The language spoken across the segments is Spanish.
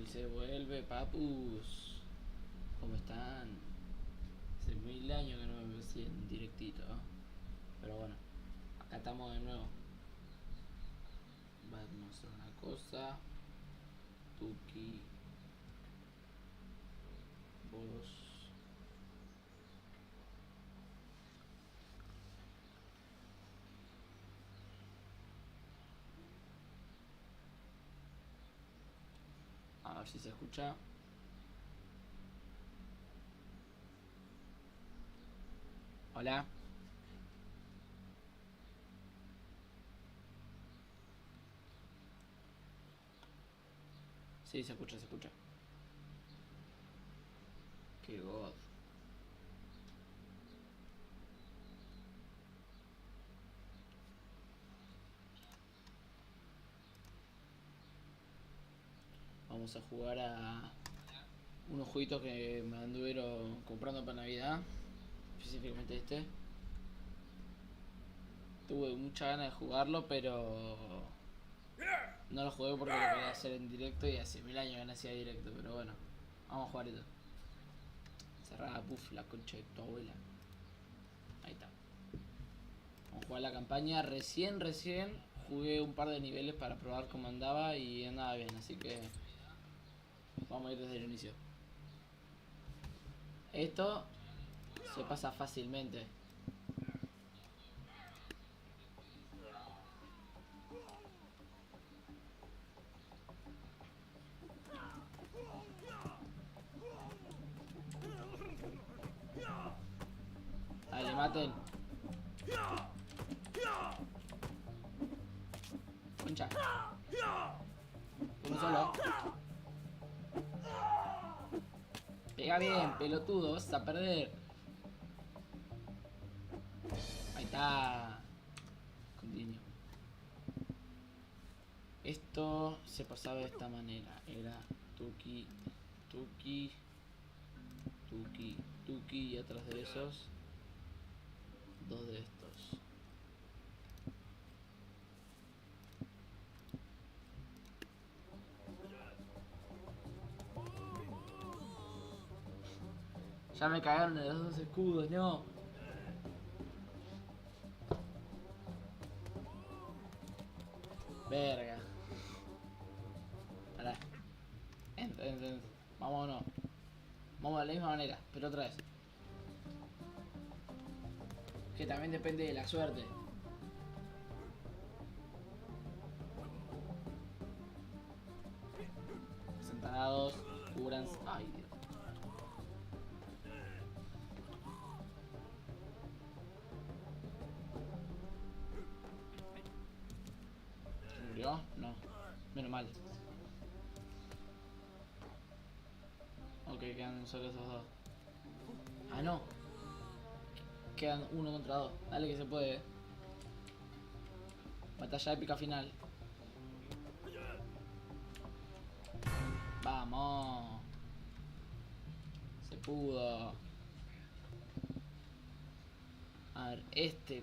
Hoy se vuelve, papus. ¿Cómo están? Hace 1000 años que no me veo así en directito, ¿no? Pero bueno, acá estamos de nuevo. Vamos a hacer una cosa. Tuki. Vos. A ver si se escucha. Hola. Sí, se escucha, se escucha. Qué god. Vamos a jugar a unos jueguitos que me anduvieron comprando para Navidad. Específicamente este. Tuve mucha ganas de jugarlo, pero no lo jugué porque lo quería hacer en directo y hace 1000 años que no hacía directo. Pero bueno, vamos a jugar esto. Cerrada, puff, la concha de tu abuela. Ahí está. Vamos a jugar la campaña. Recién jugué un par de niveles para probar cómo andaba y andaba bien, así que vamos a ir desde el inicio. Esto se pasa fácilmente. Dale, maten. Concha. Uno solo. Pega bien, pelotudo, vas a perder. Ahí está. Continuo. Esto se pasaba de esta manera. Era tuki, tuki, tuki, tuki y atrás de esos dos de estos. Ya me cagaron de los dos escudos, no. Verga. Pará. Entra. Vámonos. Vamos de la misma manera, pero otra vez. Que también depende de la suerte. Sentados, cubranse. Ay, Dios. ¿Se murió? No. Menos mal. Ok, quedan solo esos dos. Ah, no. Quedan uno contra dos. Dale que se puede. Batalla épica final. Vamos. Se pudo. A ver,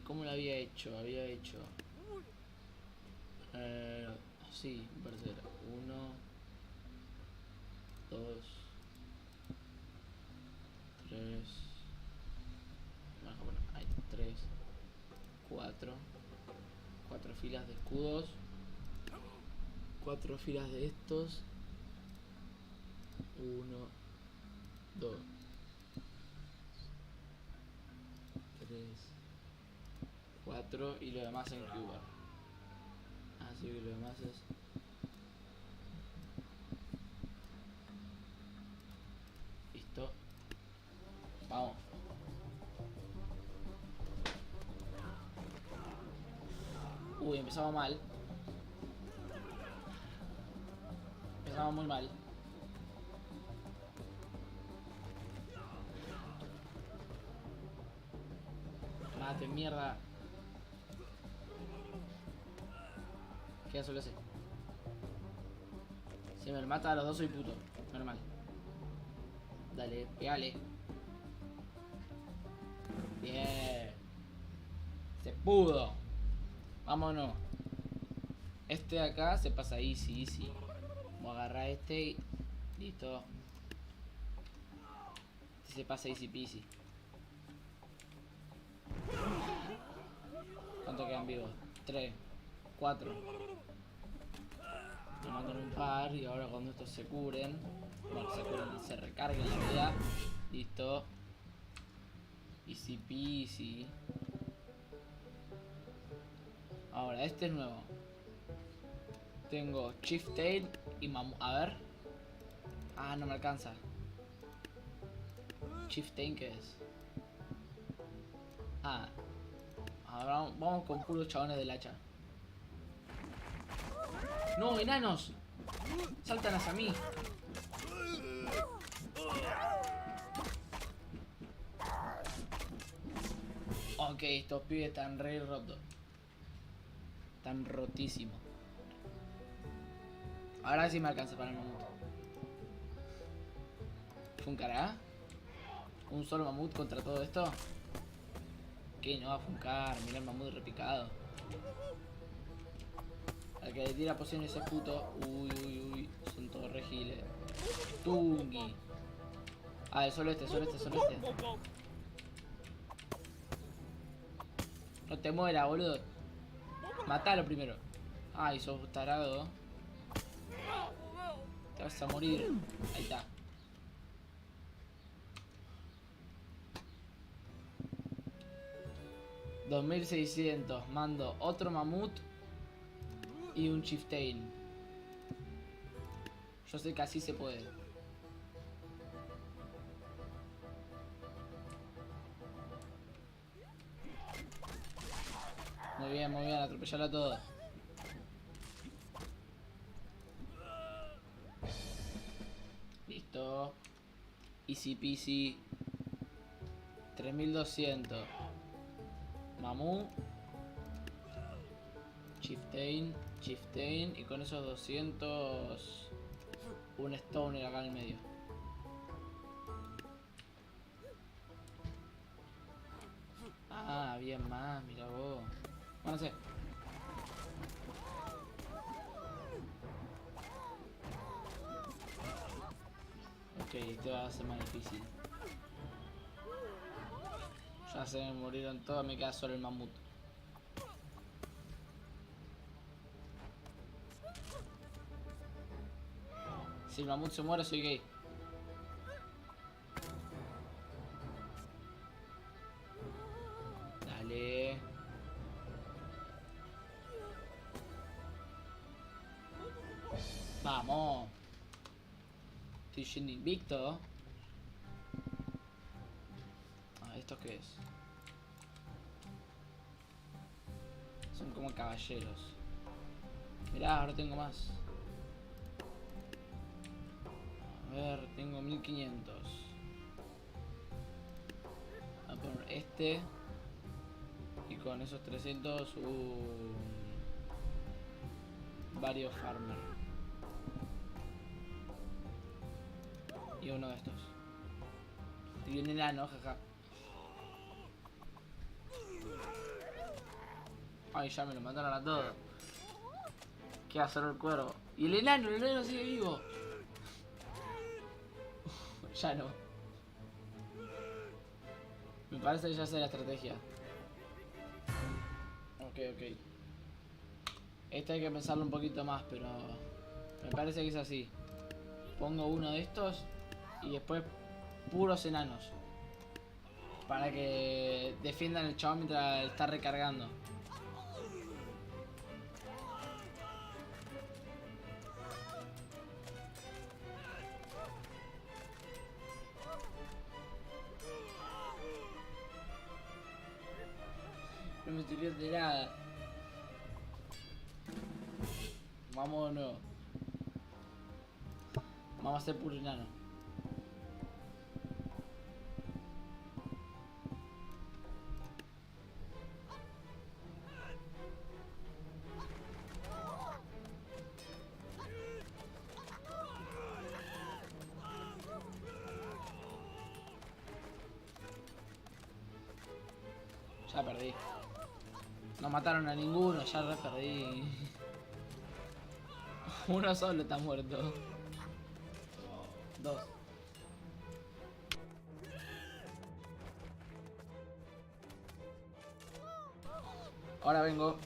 ¿cómo lo había hecho? Había hecho... sí, me parece que era 1, 2, 3. Bueno, hay 3, 4. 4 filas de escudos. 4 filas de estos. 1, 2, 3, 4 y lo demás en Cuba. Así que lo demás es... Listo. Vamos. Uy, empezamos mal. Empezamos muy mal. Mate, mierda. Queda solo ese. Si me mata a los dos soy puto. Normal. Dale, pegale. Bien. Se pudo. Vámonos. Este de acá se pasa easy. Vamos a agarrar este y Listo. Se pasa easy peasy. ¿Cuánto quedan vivos? 3, 4. Me matan un par y ahora cuando estos se curen. Bueno, se curen, se recarguen la vida. Listo. Easy peasy. Ahora, este es nuevo. Tengo Chieftain y Mamut. A ver. Ah, no me alcanza. Chieftain, ¿qué es? Ah. Ahora vamos con puros chabones del hacha. ¡No, enanos! ¡Saltan hacia mí! Ok, estos pibes están re rotos. Están rotísimos. Ahora sí me alcanza para el mamut. ¿Funcará? ¿Un solo mamut contra todo esto? ¿Qué? No va a funcar. Mira el mamut repicado. Al que le tira pociones ese puto. Uy, uy, uy. Son todos regiles. Tungi. Ah, es solo este, solo este, solo este. No te mueras, boludo. Matalo primero. Ay, sos tarado. Te vas a morir. Ahí está. $2600. Mando otro mamut y un chieftain. Yo sé que así se puede. Muy bien, atropellarlo a todos. Listo. Easy peasy. 3200. Mamú. Chieftain. Chieftain. Y con esos 200. Un stoner acá en el medio. Ah, bien más, mira vos. Bueno, no sé. Ok, este va a ser más difícil. Ya se me murieron todos, me queda solo el mamut. Si el mamut se muere, soy gay. Dale. Vamos. Estoy yendo invicto. Ah, ¿esto qué es? Son como caballeros. Mirá, ahora tengo más. A ver, tengo 1500. Voy a poner este. Y con esos 300 varios farmer. Y uno de estos. Y un enano, jaja. Ay, ya me lo mataron a todos. Queda solo el cuervo. Y el enano sigue vivo. Ya no. Me parece que ya sé la estrategia. Ok. Esta hay que pensarlo un poquito más, pero me parece que es así. Pongo uno de estos y después puros enanos. Para que defiendan el chabón mientras está recargando. No me sirvió de nada. Vamos de nuevo. Vamos a hacer puro enano. Ya perdí. No mataron a ninguno, ya re perdí. Uno solo está muerto. Dos. Ahora vengo.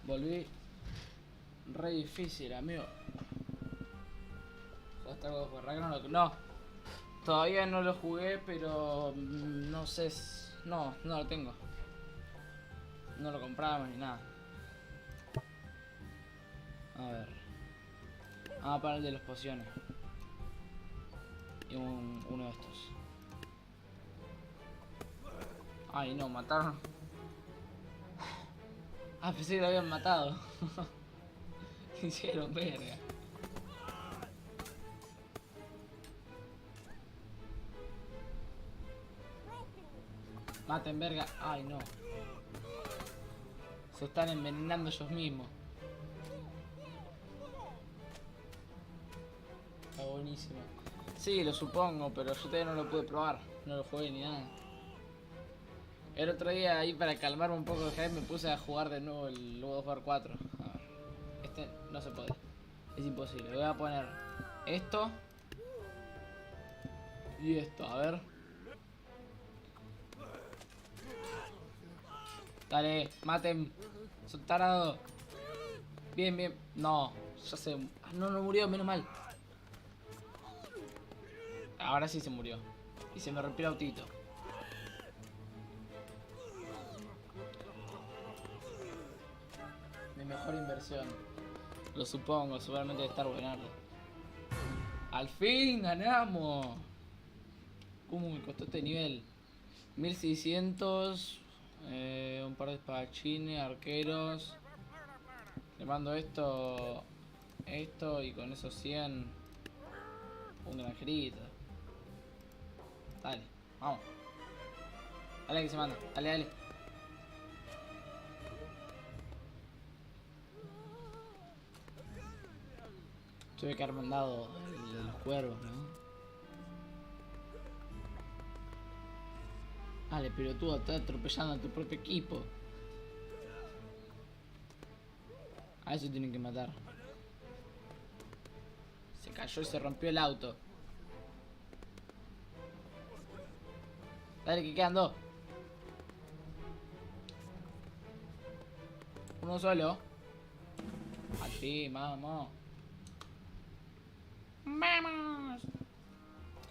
Volví. Re difícil, amigo. ¿Jugaste algo de Ragnarok? No. Todavía no lo jugué, pero no sé. No, no lo tengo. No lo compramos ni nada. A ver. Vamos a parar el de las pociones. Y uno de estos. Ay, no, mataron. Ah, pensé que lo habían matado. Hicieron verga. Maten verga. Ay, no. Se están envenenando ellos mismos. Está buenísimo. Sí, lo supongo, pero yo todavía no lo pude probar. No lo jugué ni nada. El otro día ahí para calmarme un poco de hype me puse a jugar de nuevo el God of War 4. A ver. Este no se puede. Es imposible. Voy a poner esto. Y esto, a ver. Dale, maten. Son tarados. Bien, bien. No, ya se... No, no murió, menos mal. Ahora sí se murió. Y se me rompió el autito. Mi mejor inversión. Lo supongo, seguramente debe estar buenardo. ¡Al fin ganamos! ¿Cómo me costó este nivel? 1600. Un par de espadachines, arqueros. Le mando esto. Esto y con esos 100. Un granjerito. Dale, vamos. Dale que se manda, dale, dale. Tuve que haber mandado el de los cuervos, ¿no? Dale, pero tú estás atropellando a tu propio equipo. A eso tienen que matar. Se cayó y se rompió el auto. Dale, que quedan dos. Uno solo. Al fin, vamos. ¡Vamos!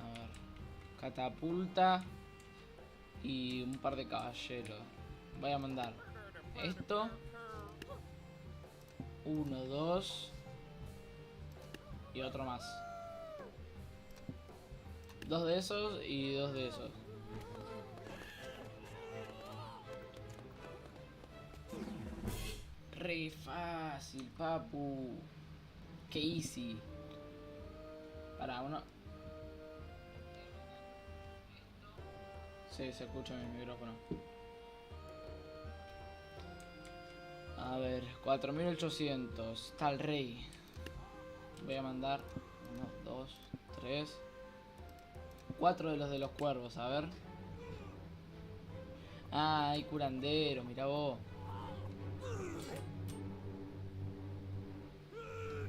A ver. Catapulta. Y un par de caballeros. Voy a mandar esto. 1, 2. Y otro más. 2 de esos y 2 de esos. Re fácil, papu. Qué easy. Para uno. Sí, se escucha mi micrófono. A ver, 4800. Está el rey. Voy a mandar 1, 2, 3, 4 de los cuervos, a ver. Ah, hay curandero, mirá vos.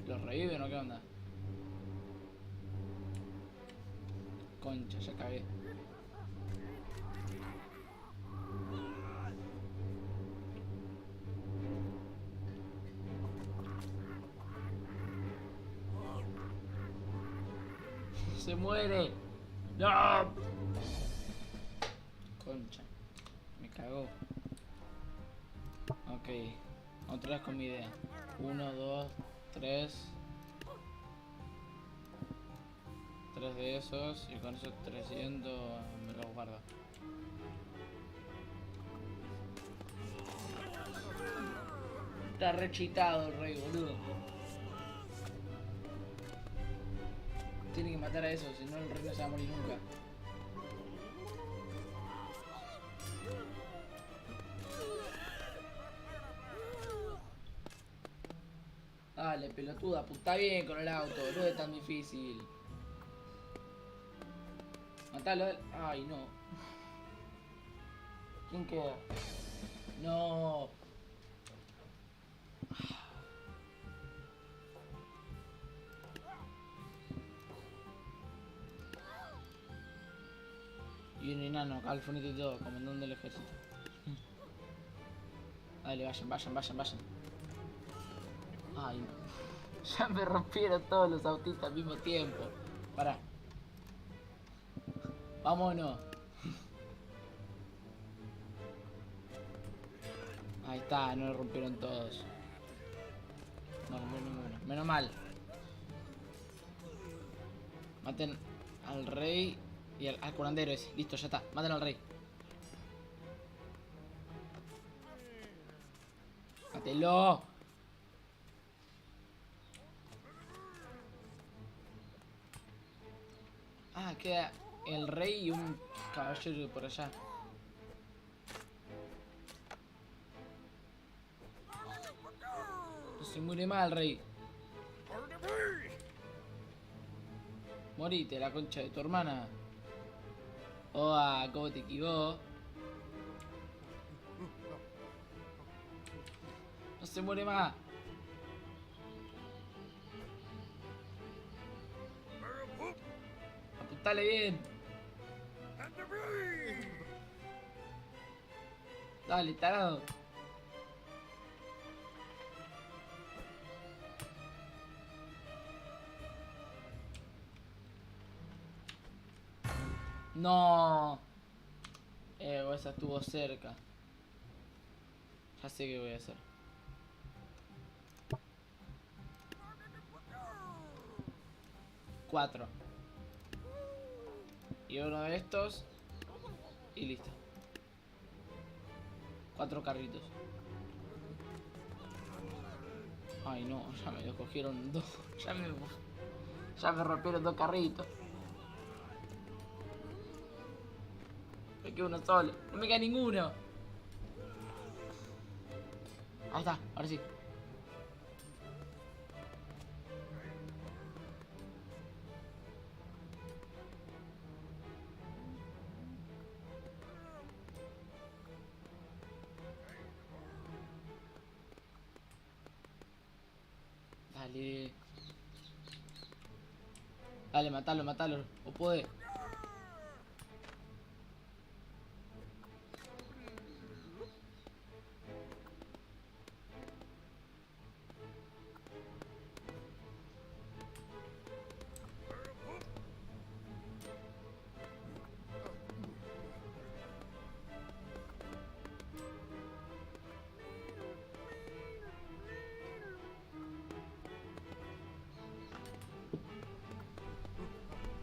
¿Los reviven o qué onda? Concha, ya cagué. Se muere. No. Concha. Me cagó. Ok. Otra vez con mi idea. 1, 2, 3, 3 de esos y con esos 300 me los guardo. Está re cheatado el rey, boludo. Tiene que matar a esos, si no el rey no se va a morir nunca. Dale, pelotuda, puta bien con el auto, no es tan difícil. Matalo. Ay, no. ¿Quién queda? No. Y un enano, acá al frente y todo, comandando el ejército. Dale, vayan. Ay, no. Ya me rompieron todos los autitos al mismo tiempo. Pará. Vámonos. Ahí está, no lo rompieron todos. No rompió ninguno. Menos mal. Maten al rey y al curandero ese. Listo, ya está. Maten al rey. Mátelo. Ah, queda el rey y un caballero por allá. No se muere mal, rey. Morite, la concha de tu hermana. ¿Cómo te equivocó? No se muere más. Apuntale bien. Dale, tarado. No. Esa estuvo cerca. Ya sé qué voy a hacer. Cuatro. Y uno de estos. Y listo. 4 carritos. Ay no, ya me cogieron 2. Ya me rompieron 2 carritos. Me queda uno solo. No me queda ninguno. Ahí está, ahora sí. Dale. Dale, matalo. O puede.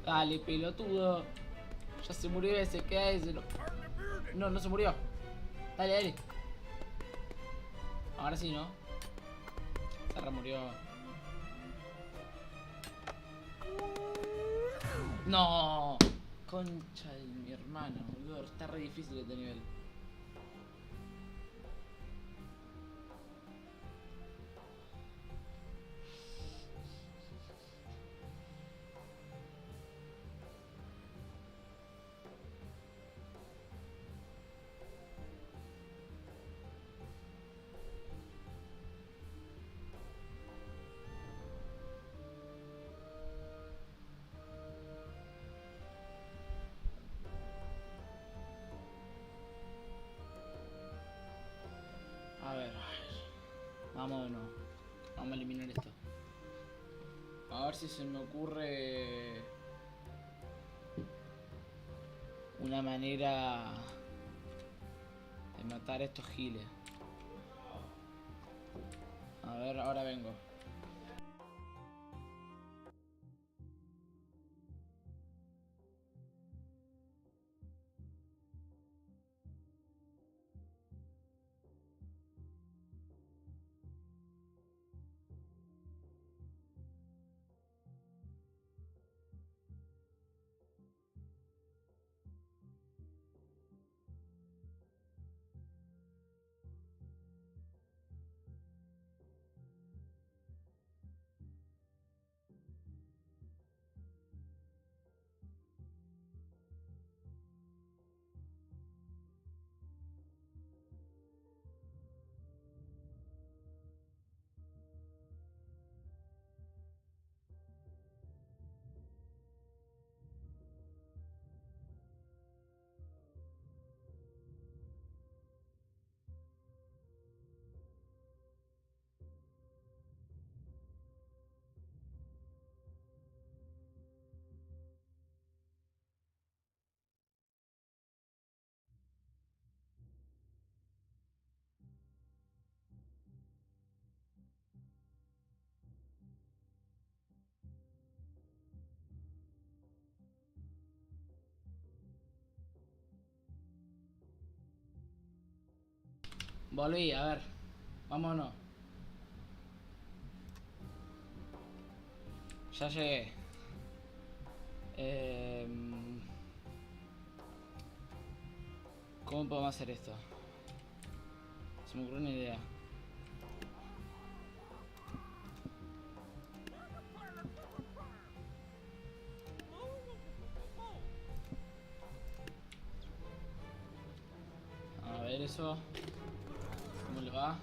Dale, pelotudo. Ya se murió ese, queda ese. No, no se murió. Dale. Ahora sí, ¿no? Se murió. No. Concha de mi hermano, boludo. Está re difícil este nivel. A ver. Vámonos. Vamos a eliminar esto. A ver si se me ocurre una manera de matar a estos giles. A ver, ahora vengo. Volví, a ver. Vámonos. Ya llegué. ¿Cómo podemos hacer esto? Se me ocurrió una idea. A ver eso. ¿Cómo le va?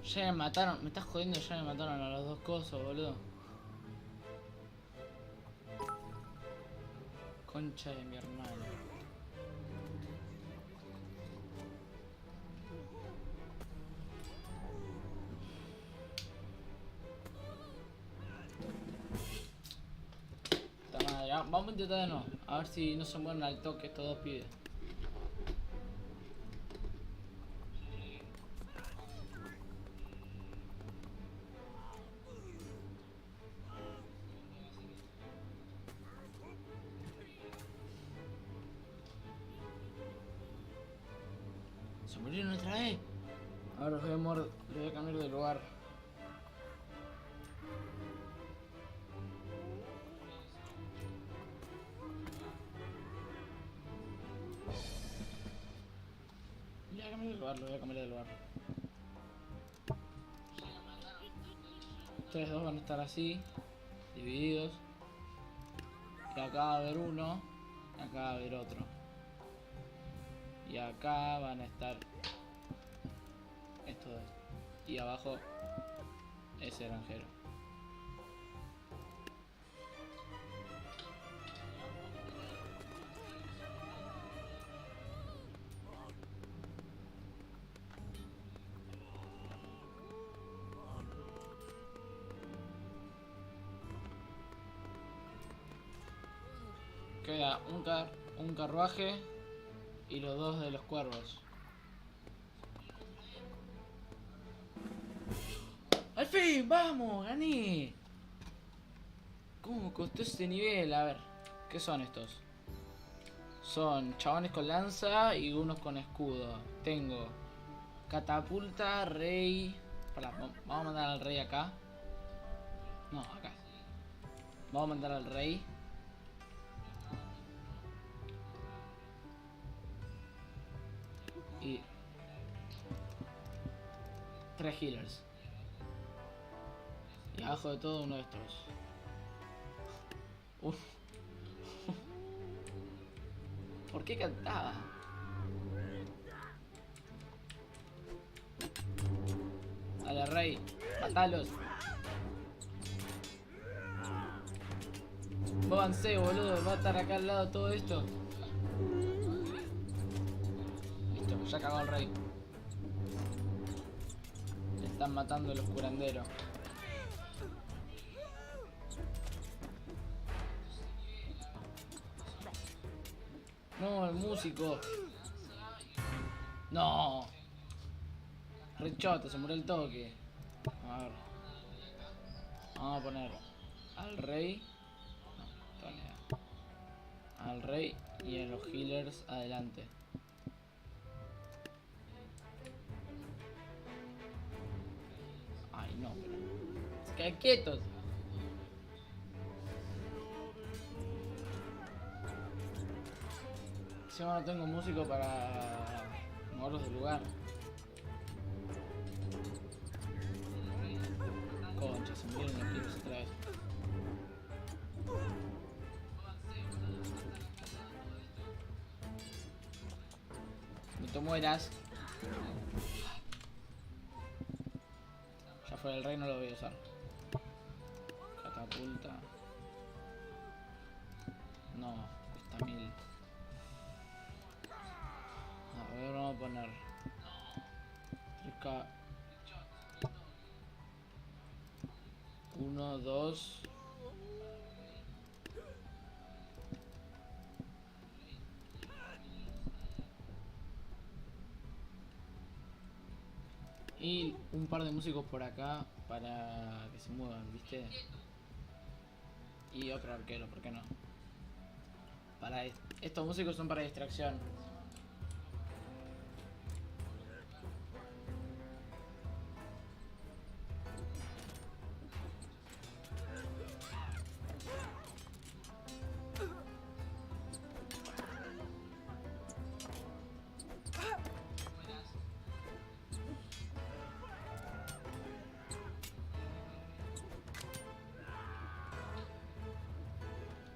Ya me mataron. Me estás jodiendo, ya me mataron a los dos cosos, boludo. Concha de mi hermano. Puta madre, vamos a intentar de nuevo. A ver si no se mueren al toque estos dos pibes. Se murieron otra vez. Ahora los voy a cambiar de lugar. Lo voy a cambiar de lugar. Ustedes dos van a estar así, divididos. Y acá va a haber uno, y acá va a haber otro. Y acá van a estar estos dos. Y abajo ese granjero. Queda un carruaje y los dos de los cuervos. ¡Al fin! ¡Vamos! ¡Gané! ¿Cómo costó ese nivel? A ver, ¿qué son estos? Son chabones con lanza y unos con escudo. Tengo catapulta, rey... Pará, vamos a mandar al rey acá. No, acá. Vamos a mandar al rey. Y 3 healers. Y abajo de todo uno de estos. ¿Por qué cantaba? Dale, rey, matalos. Avancé, boludo, va a estar acá al lado todo esto. Listo, ya cagó el rey. Le están matando los curanderos. No, el músico. No. Rechote, se murió el toque. A ver. Vamos a poner al rey. No, todavía. Al rey y a los healers adelante. Ay, no, pero... Se quedan quietos. Si no tengo músico para moverlos del lugar. Concha, se murieron los tipos otra vez. No te mueras. Ya fuera el rey, no lo voy a usar. Catapulta. No, cuesta 1000. A ver, vamos a poner 3K. 1, 2. Y un par de músicos por acá para que se muevan, ¿viste? Y otro arquero, ¿por qué no? Estos músicos son para distracción.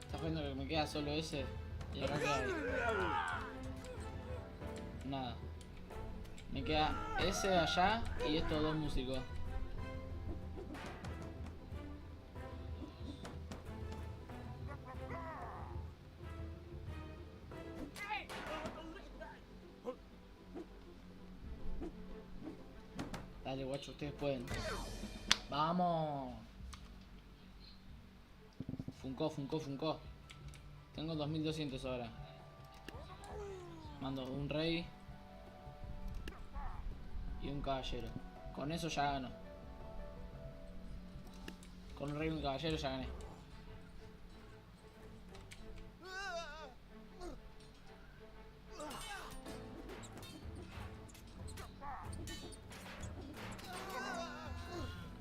¿Estás viendo que me queda solo ese? Y acá queda ahí. Nada. Me queda ese de allá y estos dos músicos. Dale, guacho, ustedes pueden. ¡Vamos! Funcó. Tengo 2200 ahora. Mando un rey y un caballero. Con eso ya gano. Con un rey y un caballero ya gané.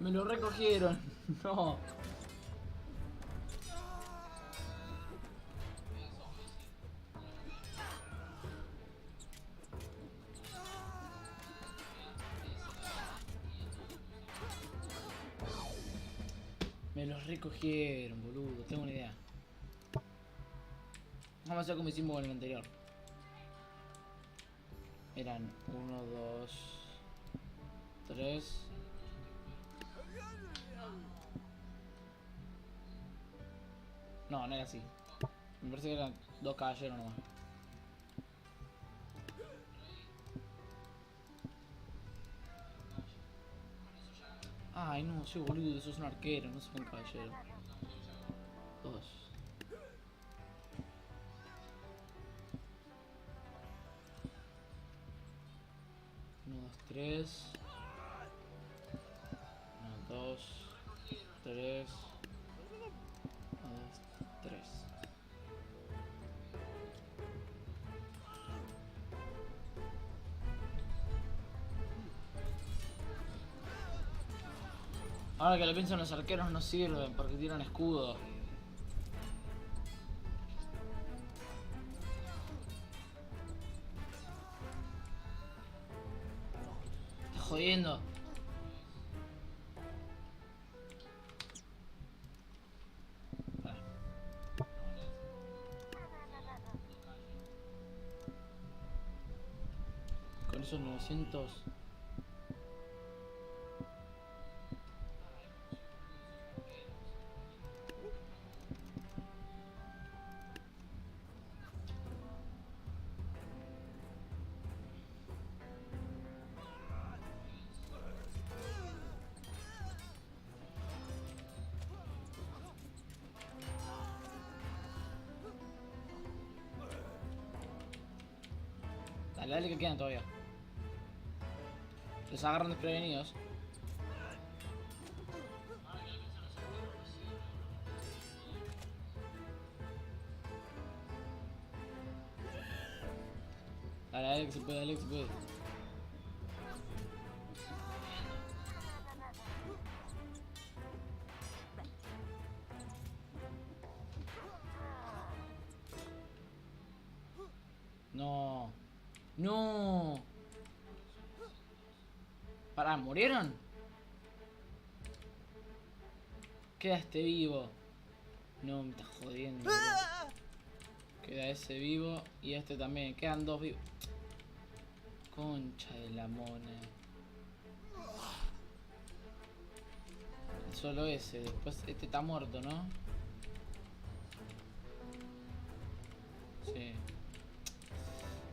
Me lo recogieron. No. Me los recogieron, boludo. Tengo una idea. Vamos a hacer como hicimos con el anterior. Eran 1, 2, 3. No, no era así. Me parece que eran 2 caballeros nomás. Ay, no, soy boludo, sos un arquero, no sos un caballero. 2. 1, 2, 3. 1, 2, 3. 1, 2, 3. Ahora que lo pienso, los arqueros no sirven porque tiran escudo. Estás jodiendo. Con esos 900. Dale que quedan todavía. Los agarran desprevenidos. Dale que se puede, dale que se puede. No. No. Pará, ¿murieron? Queda este vivo. No, me estás jodiendo, boludo. Queda ese vivo y este también. Quedan 2 vivos. Concha de la mona. Solo ese. Después este está muerto, ¿no? Sí.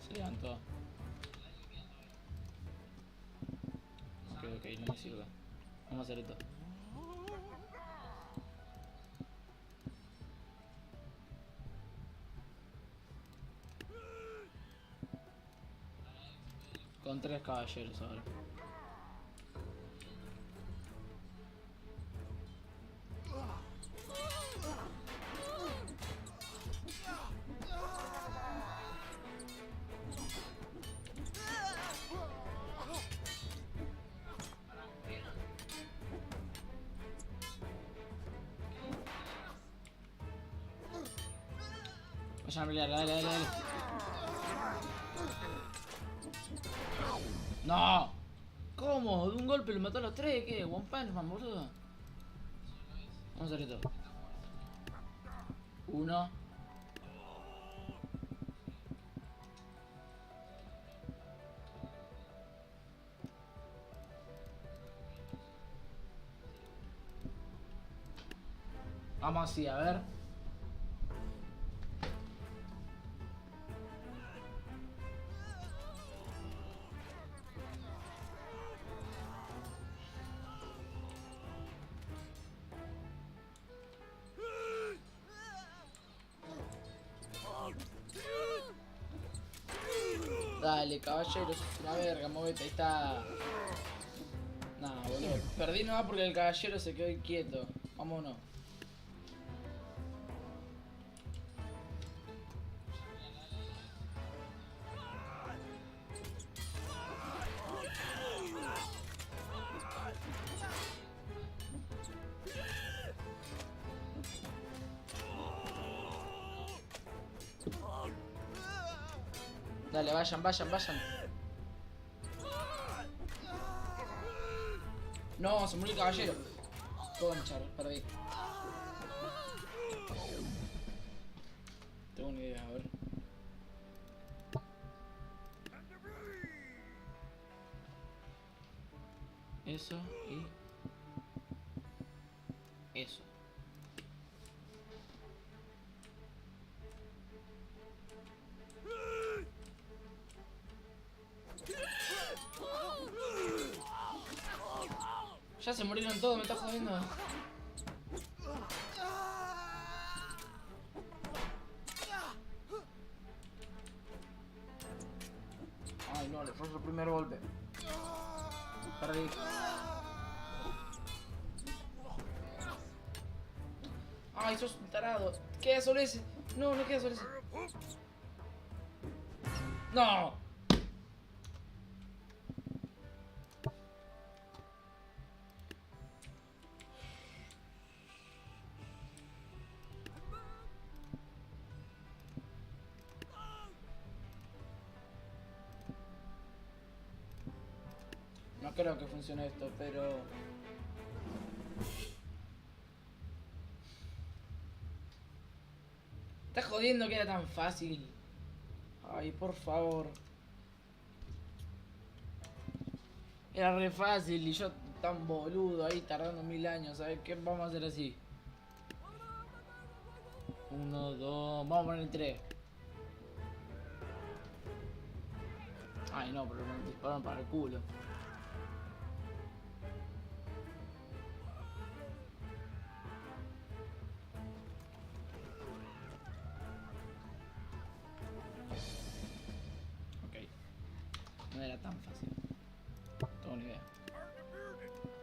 Se levantó. Ok, no me sirve. Vamos a hacer esto. Con 3 caballeros ahora. Vayan a pelear, dale, dale, dale. ¡No! ¿Cómo? De un golpe lo mató a los tres, ¿qué? One Punch Man, boludo. Vamos a hacer esto. Uno. Vamos así, a ver. Dale, caballero, sos una verga, movete, ahí está. Nah, boludo. Perdí nomás porque el caballero se quedó quieto. Vámonos. Dale, vayan, vayan, vayan. No, se murió el caballero. Concha, perdí. Tengo una idea, a ver. Eso y... eso. Ya se murieron todos, me está jodiendo. Ay no, le fue su primer golpe. Perdí. Ay, sos un tarado. Queda solo ese. No, no queda solo ese. No. No creo que funcione esto, pero... ¿Estás jodiendo que era tan fácil? Ay, por favor. Era re fácil y yo tan boludo ahí tardando 1000 años. ¿Sabes qué? Vamos a hacer así. 1, 2... Vamos a poner 3. Ay no, pero me dispararon para el culo. No era tan fácil. Tengo una idea.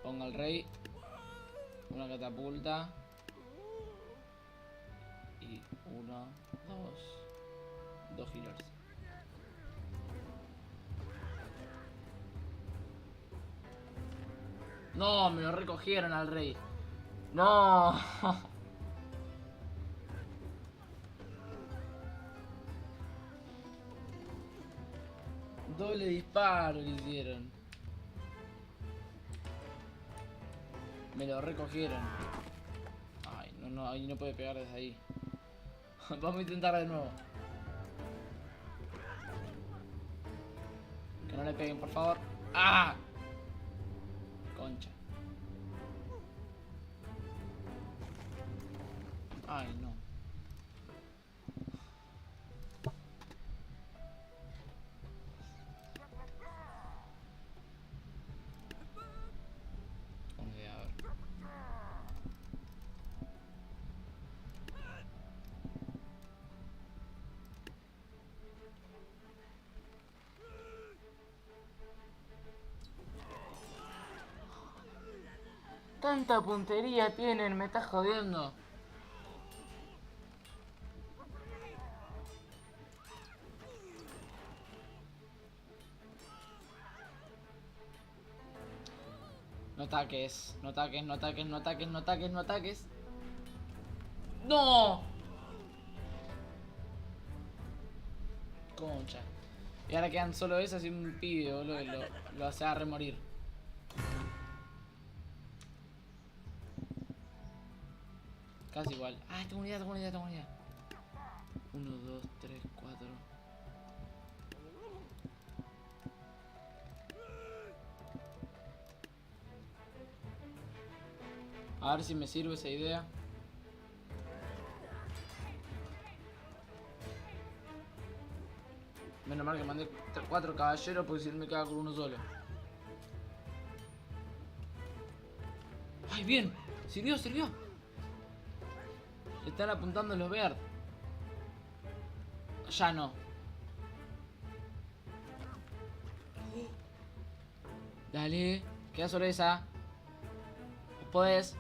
Ponga al rey. Una catapulta. Y 1, 2 healers. No, me lo recogieron al rey. No. Doble disparo le hicieron. Me lo recogieron. Ay, no, no, ahí no puede pegar desde ahí. Vamos a intentar de nuevo. Que no le peguen, por favor. ¡Ah! Concha. Ay, no. Tanta puntería tienen, me estás jodiendo. No ataques, no ataques, no ataques, no ataques, no ataques, no ataques. ¡No! concha. Y ahora quedan solo esas y un pibe, boludo, que lo hace a remorir. Casi igual. Ah, tengo una idea, tengo una idea, tengo una idea. 1, 2, 3, 4. A ver si me sirve esa idea. Menos mal que mandé 4 caballeros porque si no me queda con uno solo. ¡Ay, bien! ¡Sirvió, sirvió! Le están apuntando los Beard. Ya no. Dale. Queda sobre esa. Vos podés.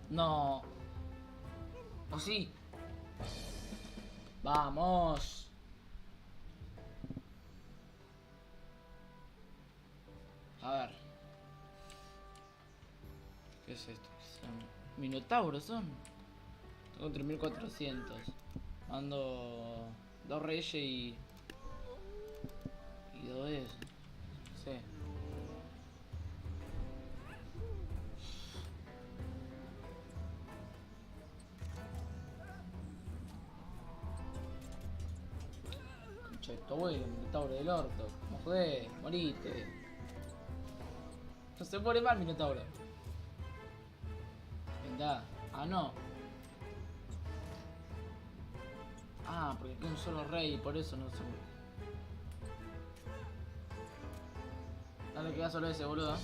No. ¿O sí? Vamos. A ver. ¿Qué es esto? Minotauros son. Tengo 3400. Mando 2 reyes y 2 de esos. Sí. Concha de tu abuelo, Minotauro del orto. Como jodés, morite. No se muere mal, Minotauro. Vendá. Ah, no. Ah, porque queda un solo rey y por eso no se muere. Dale, queda solo ese, boludo.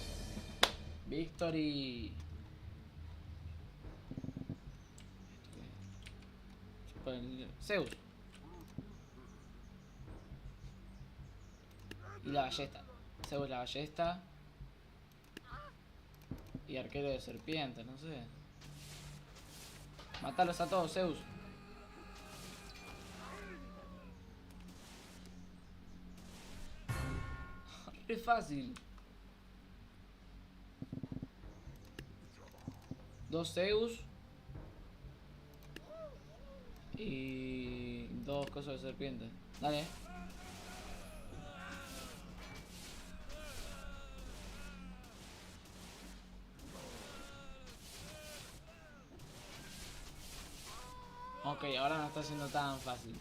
Victory. Zeus. Y la ballesta. Zeus la ballesta. Y arquero de serpientes, no sé. Mátalos a todos, Zeus. Re fácil. 2 Zeus. Y 2 cosas de serpiente. Dale. Ok, ahora no está siendo tan fácil.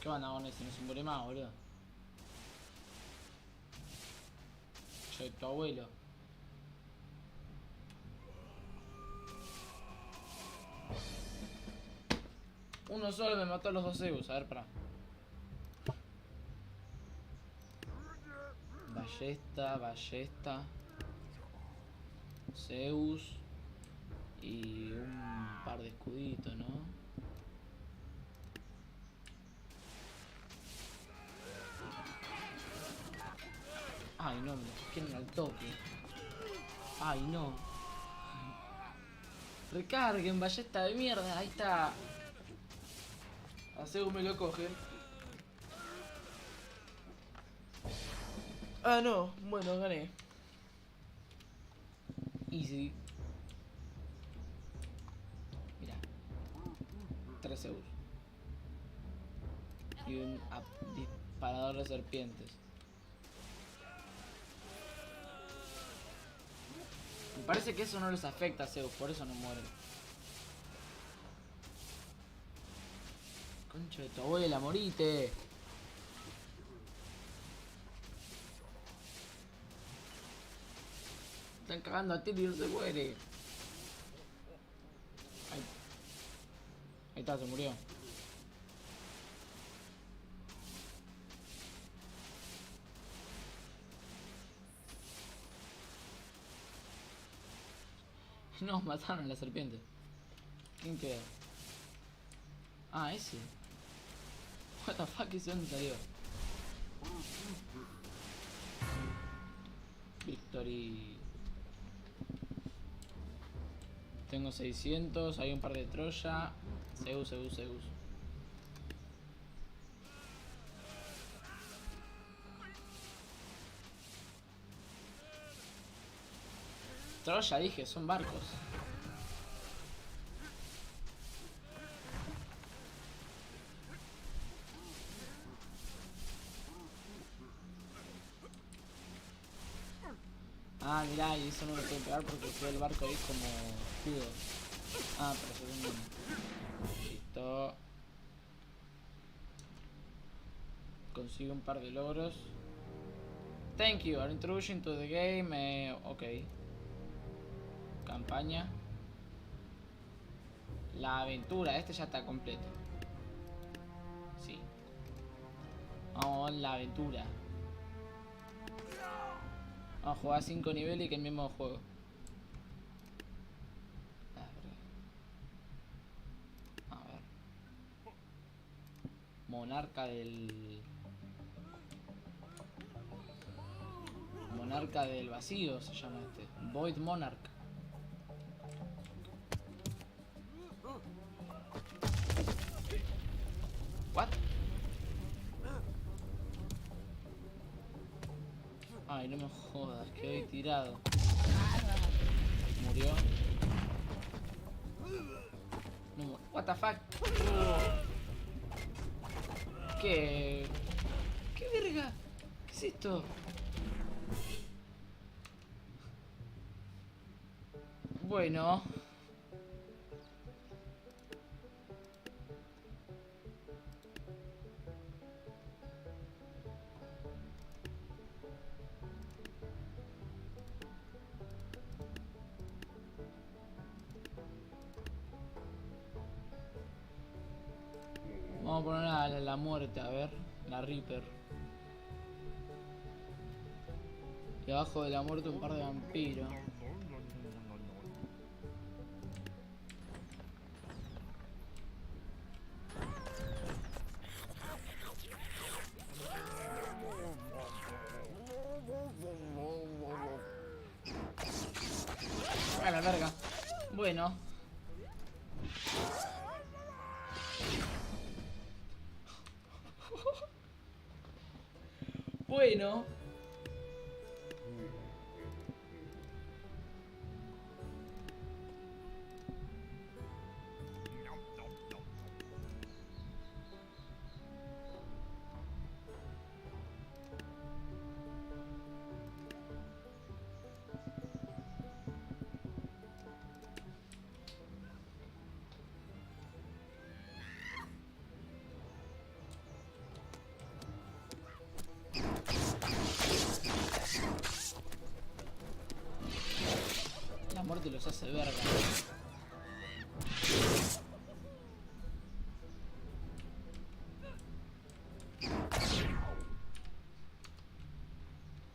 ¿Qué van a poner si no se muere más, boludo? Yo, tu abuelo. Uno solo me mató a los 2 Zeus. A ver, para. Ballesta, ballesta. Zeus. Y un par de escuditos, ¿no? Ay, no, me los quieren al toque. Ay, no. Recarguen, ballesta de mierda. Ahí está. A Zeus me lo cogen. Ah, no. Bueno, gané. Easy. Mira. 3 Zeus. Y un disparador de serpientes. Me parece que eso no les afecta a Zeus, por eso no mueren. Concha de tu abuela, morite. Están cagando a tiro y no se muere. Ahí está, se murió. No, mataron a la serpiente. ¿Quién queda? Ah, ese. What the fuck, ¿ese dónde salió? Victory. Tengo 600, hay un par de Troya. Zeus, Zeus, Zeus. Trolls ya dije, son barcos. Ah, mirá, y eso no lo puedo pegar porque queda el barco ahí como escudo. Ah, pero segundo. Listo. Consigo un par de logros. Thank you, our introduction to the game. Ok. Campaña. La aventura, este ya está completo. Sí. Vamos a la aventura. Vamos a jugar 5 niveles y que el mismo juego. A ver. Monarca del... Monarca del vacío se llama este. Void Monarch. What? Ay, no me jodas, quedé tirado. Murió. No, what the fuck? ¿Qué? ¿Qué verga? ¿Qué es esto? Bueno. Vamos a poner a la muerte, a ver. La Reaper. Y abajo de la muerte un par de vampiros. A la verga. Bueno. Bueno. La muerte los hace verga.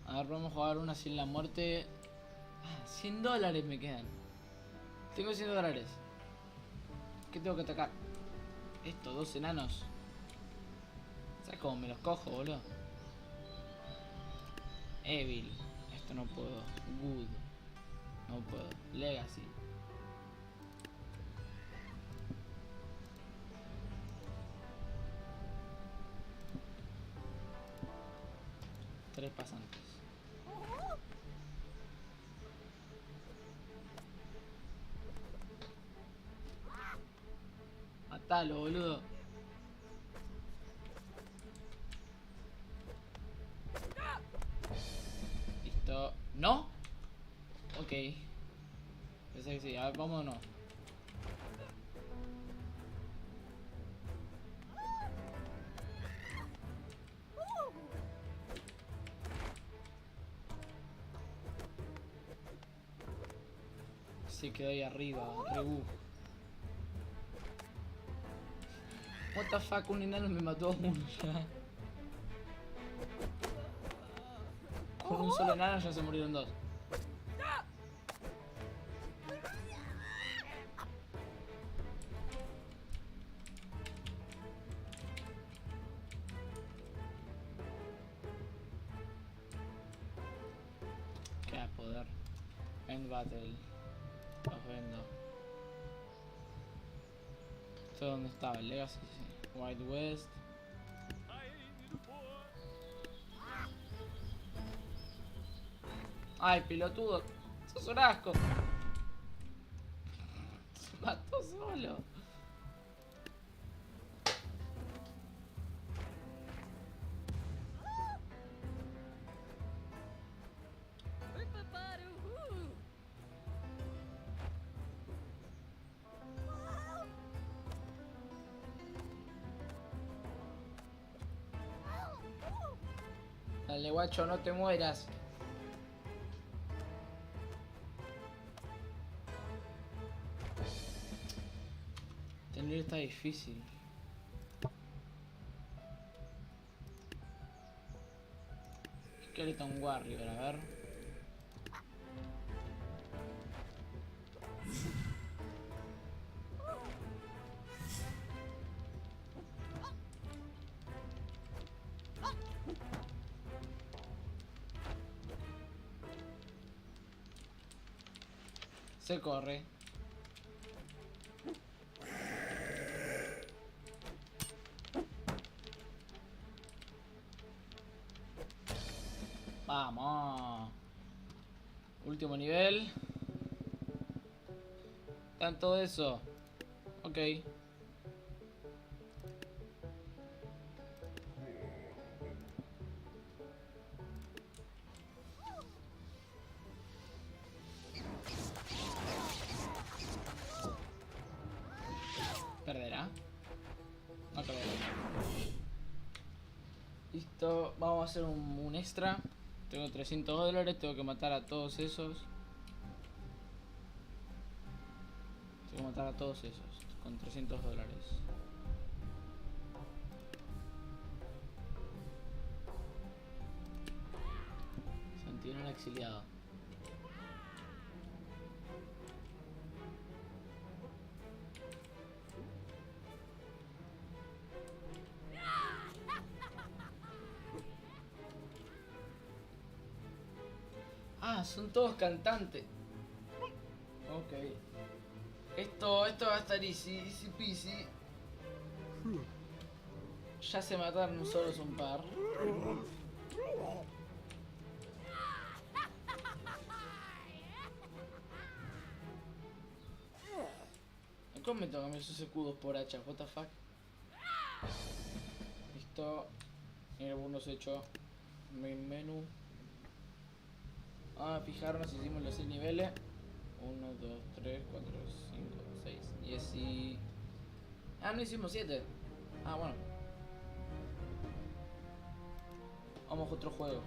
A ver, vamos a jugar una sin la muerte. $100 me quedan. Tengo $100. ¿Qué tengo que atacar? Esto, 2 enanos. ¿Sabes cómo me los cojo, boludo? Evil. Esto no puedo. Good. No puedo. Legacy. Tres pasantes. Matalo, boludo. Listo. ¿No? Ok. Pensé que sí. A ver, vámonos. Se quedó ahí arriba. Rebú. What the fuck, un enano me mató a uno ya. Con un solo enano ya se murieron 2. Queda poder. End battle. Los vendo. ¿Esto dónde estaba? El Legacy, sí. Wild West. Ay, pelotudo. sos un asco. Se mató solo. Dale, guacho, no te mueras. Tener está difícil. Skeleton Warrior, a ver. Se corre. Vamos. Último nivel. Tanto de eso. Ok. Perderá. No perderá. Listo. Vamos a hacer un extra. Tengo $300. Tengo que matar a todos esos. Tengo que matar a todos esos. Con $300. Sentinela exiliado. Ah, son todos cantantes. Ok. Esto va a estar easy peasy. Ya se mataron solos un par. ¿Cómo me tengo que cambiar esos escudos por hacha? What the fuck. Listo. Mira, algunos hecho. Main menú. Vamos a fijarnos si hicimos los 6 niveles. 1, 2, 3, 4, 5, 6, 10 y... Ah, no hicimos 7. Ah, bueno. Vamos a otro juego.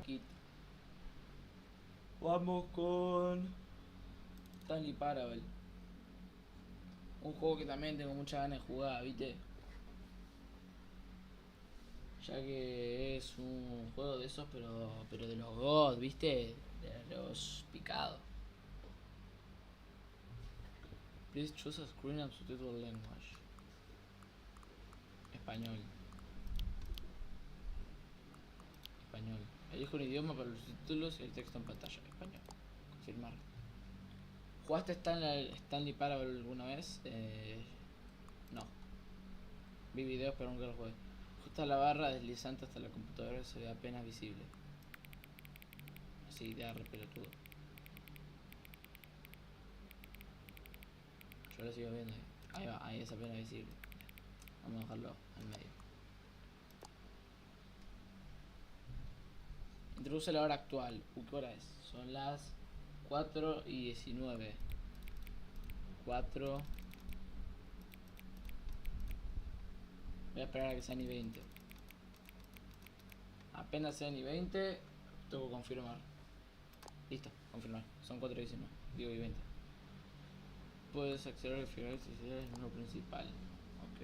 Kit. Vamos con... Stanley Parable. Un juego que también tengo muchas ganas de jugar, ¿viste? Ya que es un juego de esos, pero de los God, ¿viste? De los picados. Please choose a screen and subtitle language. Español. Español. Elijo un idioma para los subtítulos y el texto en pantalla. Español. Confirmar. ¿Jugaste Stanley Parable alguna vez? No. Vi videos pero nunca lo jugué. Justo la barra deslizante hasta la computadora se ve apenas visible. Así de pelotudo. Yo lo sigo viendo. Ahí va, ahí es apenas visible. Vamos a dejarlo al medio. Introduce la hora actual. ¿Qué hora es? Son las 4:19. 4. Voy a esperar a que sea ni 20. Apenas sea ni 20, tengo que confirmar. Listo, confirmar. Son 4:19. Digo y 20. Puedes acceder al final si es el menú principal. Ok.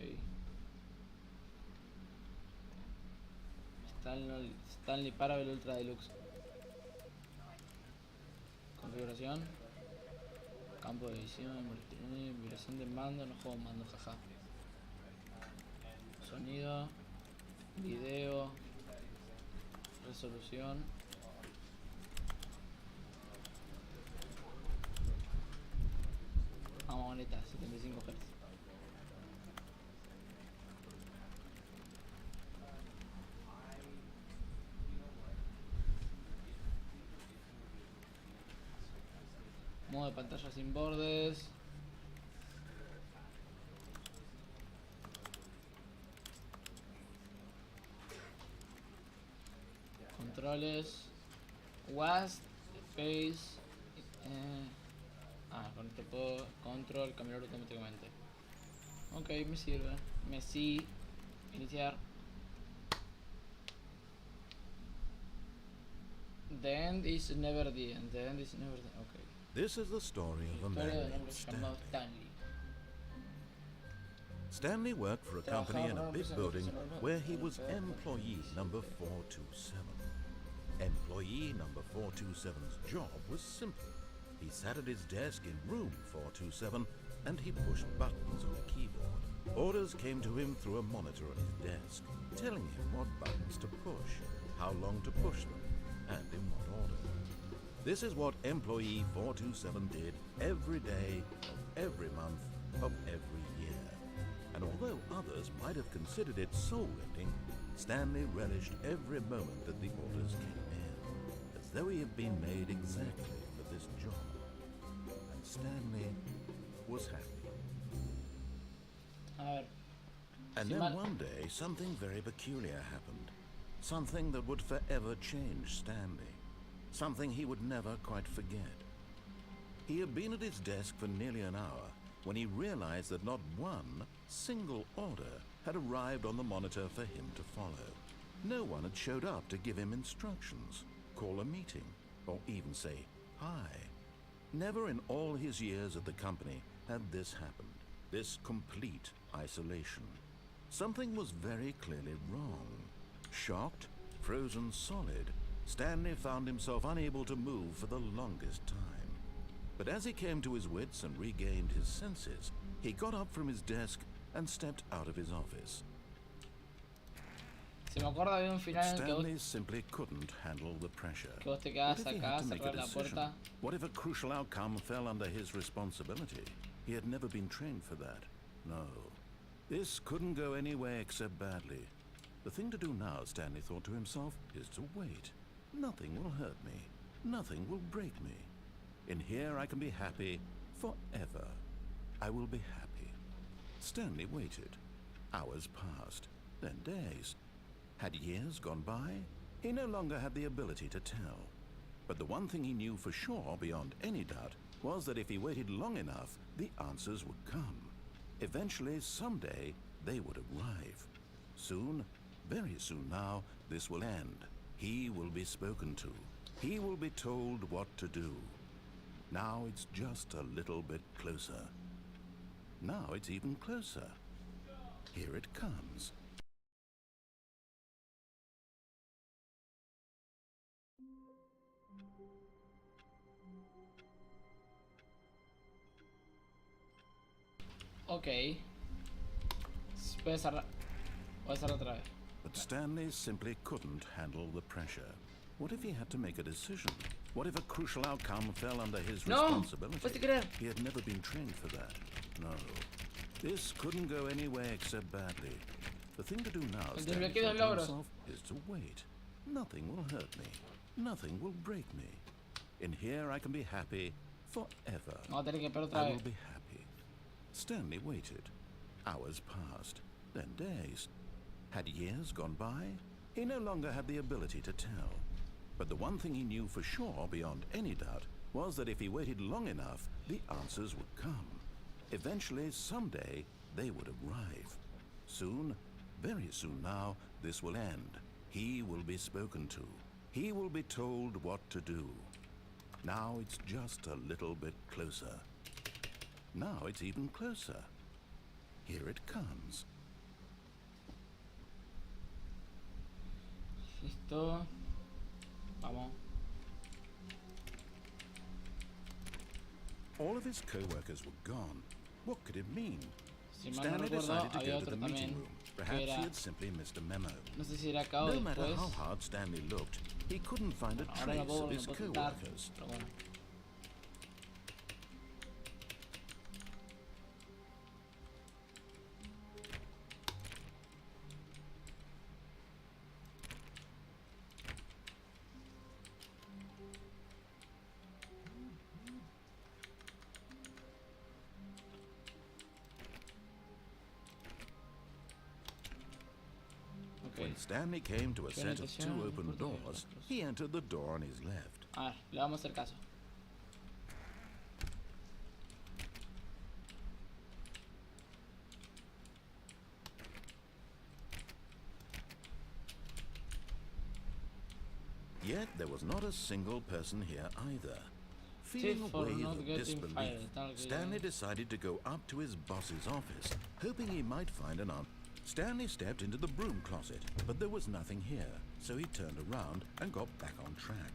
Stanley Parable Ultra Deluxe. Configuración. Campo de edición. Vibración de mando. No juego mando, jaja. Sonido. Video. Resolución. Vamos, bonita, 75 Hz. Modo de pantalla sin bordes. Controles. WASD. Space. Con esto puedo control cambiar automáticamente. Ok, me sirve. Iniciar. The end is never the end. The end is never the end. Okay. This is the story of a man named Stanley. Stanley worked for a company in a big building where he was employee number 427. Employee number 427's job was simple. He sat at his desk in room 427 and he pushed buttons on a keyboard. Orders came to him through a monitor on his desk, telling him what buttons to push, how long to push them, and in what order. This is what employee 427 did every day of every month of every year. And although others might have considered it soul-rending, Stanley relished every moment that the orders came in, as though he had been made exactly for this job. And Stanley was happy. And then one day, something very peculiar happened. Something that would forever change Stanley. Something he would never quite forget. He had been at his desk for nearly an hour when he realized that not one single order had arrived on the monitor for him to follow. No one had showed up to give him instructions, call a meeting, or even say hi. Never in all his years at the company had this happened, this complete isolation. Something was very clearly wrong. Shocked, frozen solid, Stanley found himself unable to move for the longest time. But as he came to his wits and regained his senses, he got up from his desk and stepped out of his office. Se me acuerda de un final en que Stanley simply couldn't handle the pressure. vos te What quedás if he acá, had to make a cerrás la decision? puerta. What if a crucial outcome fell under his responsibility? He had never been trained for that. No. This couldn't go any way except badly. The thing to do now, Stanley thought to himself, is to wait. Nothing will hurt me. Nothing will break me. In here I can be happy forever. I will be happy. Stanley waited. Hours passed, then days. Had years gone by? He no longer had the ability to tell. But the one thing he knew for sure, beyond any doubt, was that if he waited long enough, the answers would come. Eventually, someday, they would arrive. Soon, very soon now, this will end. He will be spoken to. He will be told what to do. Now it's just a little bit closer. Now it's even closer. Here it comes. Ok. Voy a cerrar otra vez. But Stanley simply couldn't handle the pressure. What if he had to make a decision? What if a crucial outcome fell under his responsibility? ¿Puedes creer? He had never been trained for that. No. This couldn't go any way except badly. The thing to do now, Stanley thought to himself, is to wait. Nothing will hurt me. Nothing will break me. In here I can be happy forever. Vamos a tener que esperar otra I vez. will be happy. Stanley waited. Hours passed, then days. Had years gone by? He no longer had the ability to tell. But the one thing he knew for sure, beyond any doubt, was that if he waited long enough, the answers would come. Eventually, someday, they would arrive. Soon, very soon now, this will end. He will be spoken to. He will be told what to do. Now it's just a little bit closer. Now it's even closer. Here it comes. Listo. Vamos. All of his co-workers were gone. What could it mean? Si mal no Stanley recuerdo, decided to había go to otro the meeting también. room. Que Perhaps era, he had simply missed a memo. no sé si era acá o No matter después. how hard Stanley looked, he couldn't find a Ahora no trace puedo, of no his puedo saltar. co-workers. Pero bueno. When Stanley came to a set of two open doors, he entered the door on his left. A ver, le vamos a hacer caso. Yet there was not a single person here either. Feeling a wave of disbelief, Stanley decided to go up to his boss's office, hoping he might find an answer. Stanley stepped into the broom closet, but there was nothing here, so he turned around and got back on track.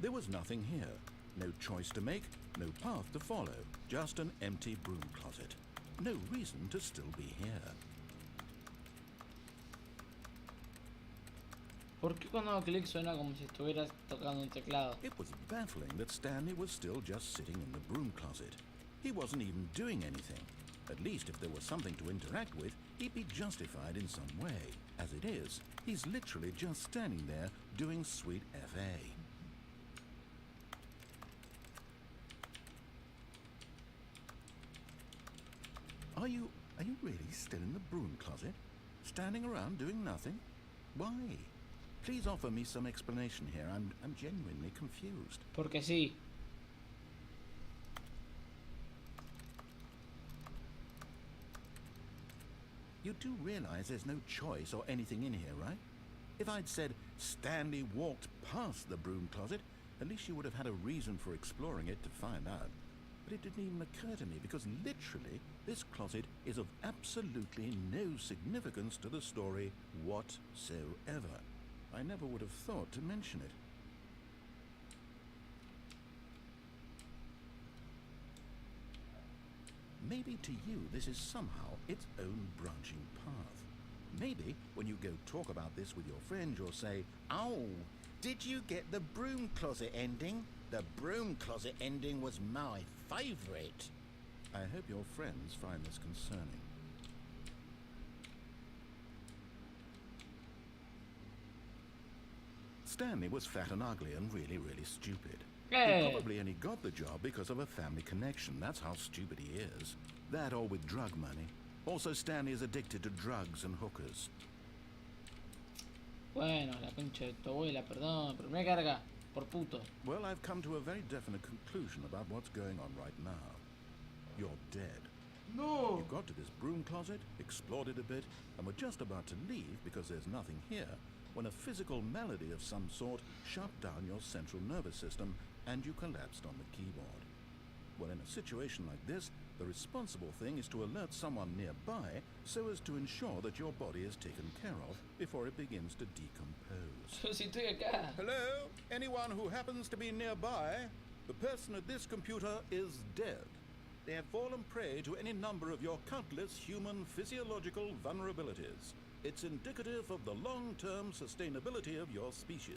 There was nothing here. No choice to make, no path to follow, just an empty broom closet. No reason to still be here. ¿Por qué cuando hago clic suena como si estuvieras tocando un teclado? It was baffling that Stanley was still just sitting in the broom closet. He wasn't even doing anything. At least if there was something to interact with, he'd be justified in some way. As it is, he's literally just standing there doing sweet FA. Are you really still in the broom closet? Standing around doing nothing? Why? Please offer me some explanation here. I'm genuinely confused. Porque sí. You do realize there's no choice or anything in here, right? If I'd said Stanley walked past the broom closet, at least you would have had a reason for exploring it to find out. But it didn't even occur to me because literally this closet is of absolutely no significance to the story whatsoever. I never would have thought to mention it. Maybe to you this is somehow its own branching path. Maybe when you go talk about this with your friends you'll say, "Oh, did you get the broom closet ending? The broom closet ending was my favourite." I hope your friends find this concerning. Stanley was fat and ugly and really, really stupid. Hey. He probably only got the job because of a family connection. That's how stupid he is. That or with drug money. Also, Stanley is addicted to drugs and hookers. Bueno, la concha de tu abuela, perdón, pero me carga, por puto. Well, I've come to a very definite conclusion about what's going on right now. You're dead. No. You got to this broom closet, explored it a bit, and were just about to leave because there's nothing here, when a physical malady of some sort shut down your central nervous system and you collapsed on the keyboard. Well, in a situation like this, the responsible thing is to alert someone nearby so as to ensure that your body is taken care of before it begins to decompose. Si estoy acá. Hello? Anyone who happens to be nearby? The person at this computer is dead. They have fallen prey to any number of your countless human physiological vulnerabilities. It's indicative of the long-term sustainability of your species.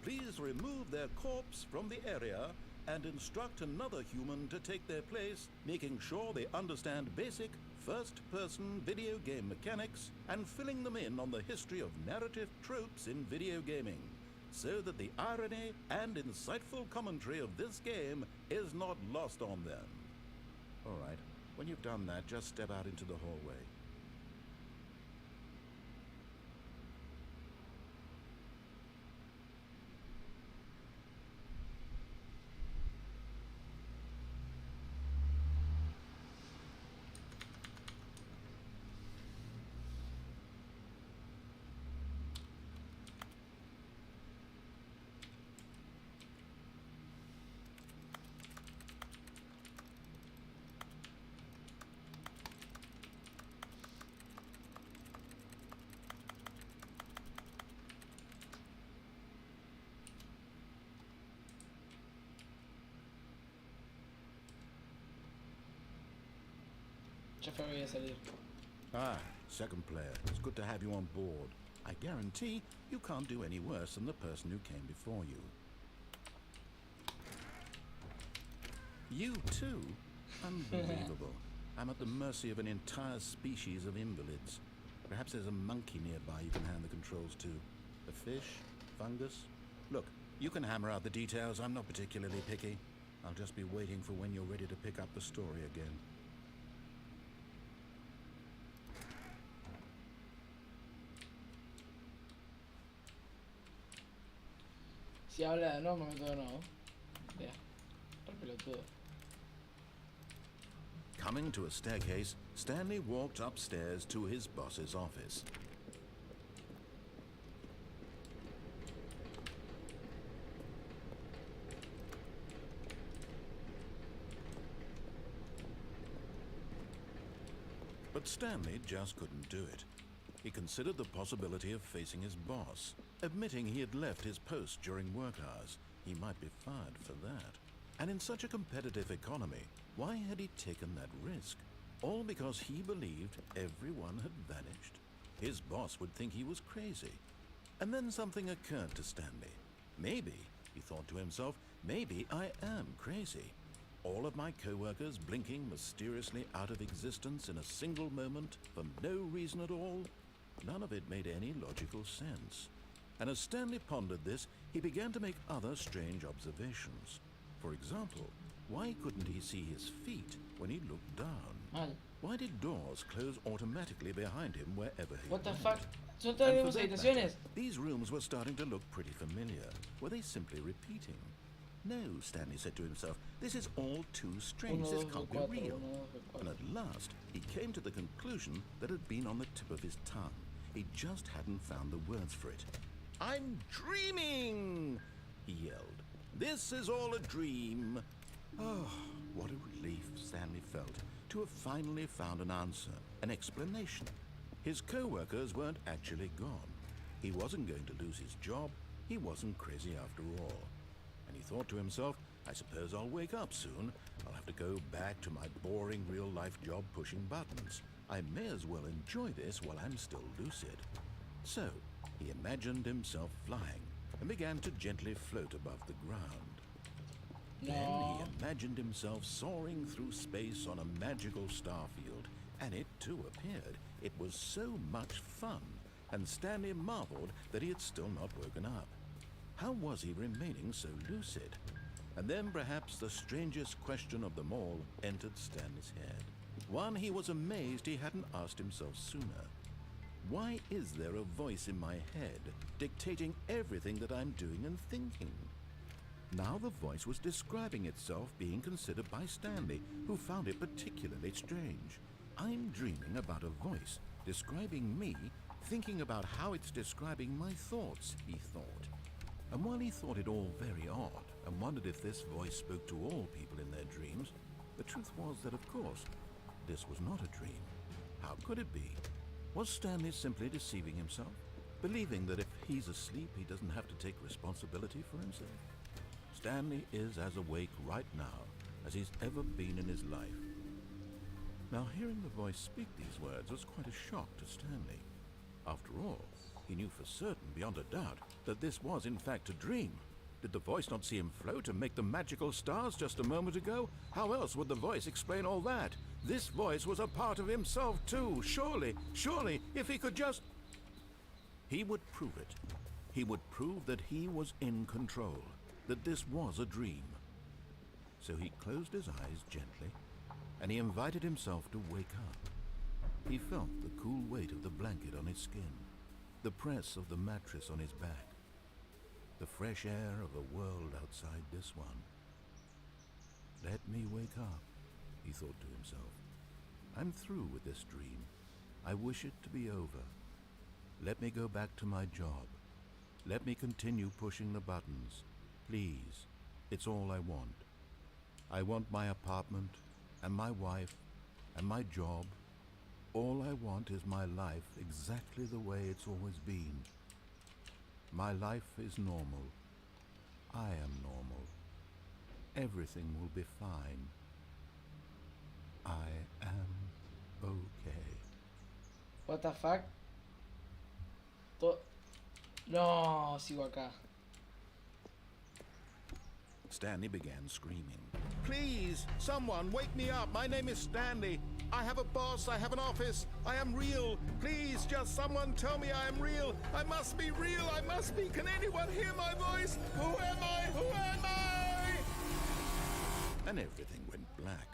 Please remove their corpse from the area and instruct another human to take their place, making sure they understand basic first-person video game mechanics and filling them in on the history of narrative tropes in video gaming, so that the irony and insightful commentary of this game is not lost on them. All right, when you've done that, just step out into the hallway. Ya fue, voy a salir. Ah, second player. It's good to have you on board. I guarantee you can't do any worse than the person who came before you. You too? Unbelievable. I'm at the mercy of an entire species of invalids. Perhaps there's a monkey nearby you can hand the controls to. A fish? Fungus? Look, you can hammer out the details. I'm not particularly picky. I'll just be waiting for when you're ready to pick up the story again. Si habla de nuevo, me meto de nuevo. Vea, re pelotudo. Coming to a staircase, Stanley walked upstairs to his boss's office. But Stanley just couldn't do it. He considered the possibility of facing his boss, admitting he had left his post during work hours. He might be fired for that. And in such a competitive economy, why had he taken that risk? All because he believed everyone had vanished. His boss would think he was crazy. And then something occurred to Stanley. Maybe, he thought to himself, maybe I am crazy. All of my co-workers blinking mysteriously out of existence in a single moment for no reason at all? None of it made any logical sense. And as Stanley pondered this, he began to make other strange observations. For example, why couldn't he see his feet when he looked down? Mal. Why did doors close automatically behind him wherever he What the went? fuck? Son todas And las for mismas that matter, habitaciones. these rooms were starting to look pretty familiar. Were they simply repeating? No, Stanley said to himself, this is all too strange. This can't be real. And at last, he came to the conclusion that had been on the tip of his tongue. He just hadn't found the words for it. I'm dreaming, he yelled. This is all a dream. Oh, what a relief Stanley felt to have finally found an answer, an explanation. His co-workers weren't actually gone. He wasn't going to lose his job. He wasn't crazy after all. And he thought to himself, I suppose I'll wake up soon. I'll have to go back to my boring real-life job pushing buttons. I may as well enjoy this while I'm still lucid. So, he imagined himself flying and began to gently float above the ground. Then he imagined himself soaring through space on a magical starfield, and it too appeared. It was so much fun, and Stanley marveled that he had still not woken up. How was he remaining so lucid? And then perhaps the strangest question of them all entered Stanley's head. One he was amazed he hadn't asked himself sooner. Why is there a voice in my head dictating everything that I'm doing and thinking? Now the voice was describing itself being considered by Stanley, who found it particularly strange. I'm dreaming about a voice describing me, thinking about how it's describing my thoughts, he thought. And while he thought it all very odd and wondered if this voice spoke to all people in their dreams, the truth was that, of course, this was not a dream. How could it be? Was Stanley simply deceiving himself, believing that if he's asleep, he doesn't have to take responsibility for himself? Stanley is as awake right now as he's ever been in his life. Now, hearing the voice speak these words was quite a shock to Stanley. After all, he knew for certain, beyond a doubt, that this was in fact a dream. Did the voice not see him float and make the magical stars just a moment ago? How else would the voice explain all that? This voice was a part of himself too. Surely, if he could just... He would prove it. He would prove that he was in control, that this was a dream. So he closed his eyes gently, and he invited himself to wake up. He felt the cool weight of the blanket on his skin, the press of the mattress on his back, the fresh air of a world outside this one. Let me wake up, he thought to himself. I'm through with this dream. I wish it to be over. Let me go back to my job. Let me continue pushing the buttons. Please, it's all I want. I want my apartment, and my wife, and my job. All I want is my life exactly the way it's always been. My life is normal. I am normal. Everything will be fine. I am okay. What the fuck? No, sigo acá. Stanley began screaming. Please, someone, wake me up. My name is Stanley. I have a boss. I have an office. I am real. Please, just someone tell me I am real. I must be real. I must be. Can anyone hear my voice? Who am I? Who am I? and everything went black.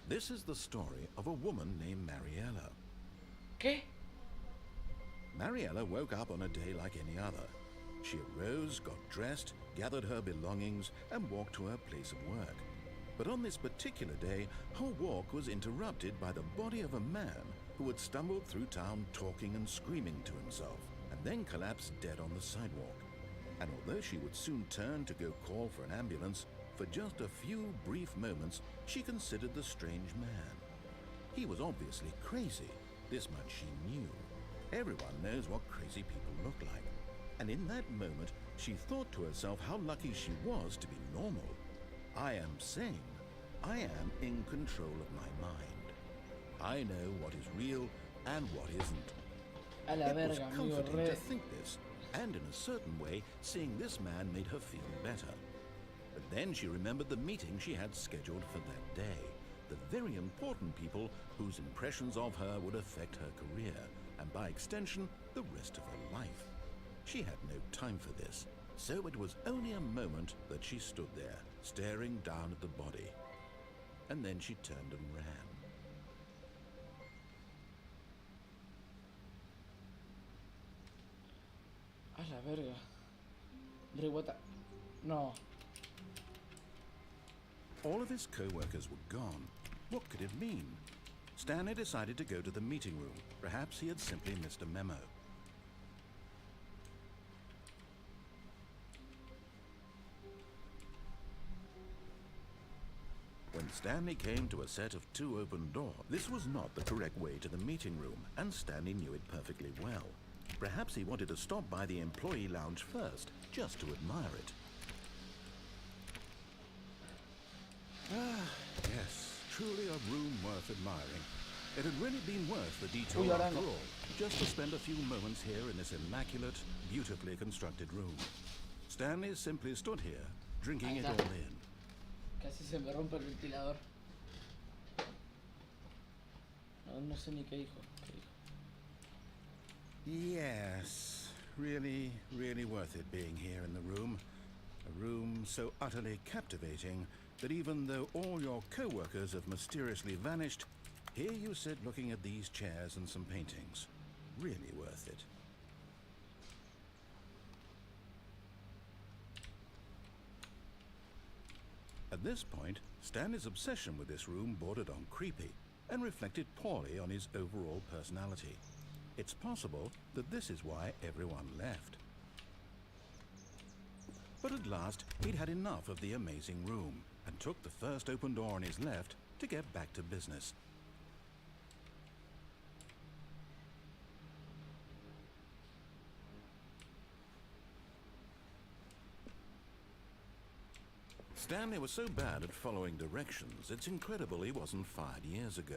This is the story of a woman named Mariella. ¿Qué? Mariella woke up on a day like any other. She arose, got dressed, gathered her belongings, and walked to her place of work. But on this particular day, her walk was interrupted by the body of a man who had stumbled through town talking and screaming to himself, and then collapsed dead on the sidewalk. And although she would soon turn to go call for an ambulance, for just a few brief moments, she considered the strange man. He was obviously crazy. This much she knew. Everyone knows what crazy people look like. And in that moment, she thought to herself how lucky she was to be normal. I am sane. I am in control of my mind. I know what is real and what isn't. A la It was verga, amigo, comforting re. to think this, and in a certain way, seeing this man made her feel better. But then she remembered the meeting she had scheduled for that day. The very important people whose impressions of her would affect her career, and by extension, the rest of her life. She had no time for this, so it was only a moment that she stood there, staring down at the body. And then she turned and ran. A la verga. Dre, what the... No. All of his co-workers were gone. What could it mean? Stanley decided to go to the meeting room. Perhaps he had simply missed a memo. When Stanley came to a set of 2 open doors, this was not the correct way to the meeting room, and Stanley knew it perfectly well. Perhaps he wanted to stop by the employee lounge first, just to admire it. Ah, yes, truly a room worth admiring. It had really been worth the detour after all, just to spend a few moments here in this immaculate, beautifully constructed room. Stanley simply stood here, drinking it all in. Casi se me rompe el ventilador. No sé ni qué dijo. Yes, really, really worth it being here in the room. A room so utterly captivating that even though all your co-workers have mysteriously vanished, here you sit looking at these chairs and some paintings. Really worth it. At this point, Stanley's obsession with this room bordered on creepy and reflected poorly on his overall personality. It's possible that this is why everyone left. But at last, he'd had enough of the amazing room and took the first open door on his left to get back to business. Stanley was so bad at following directions, it's incredible he wasn't fired years ago.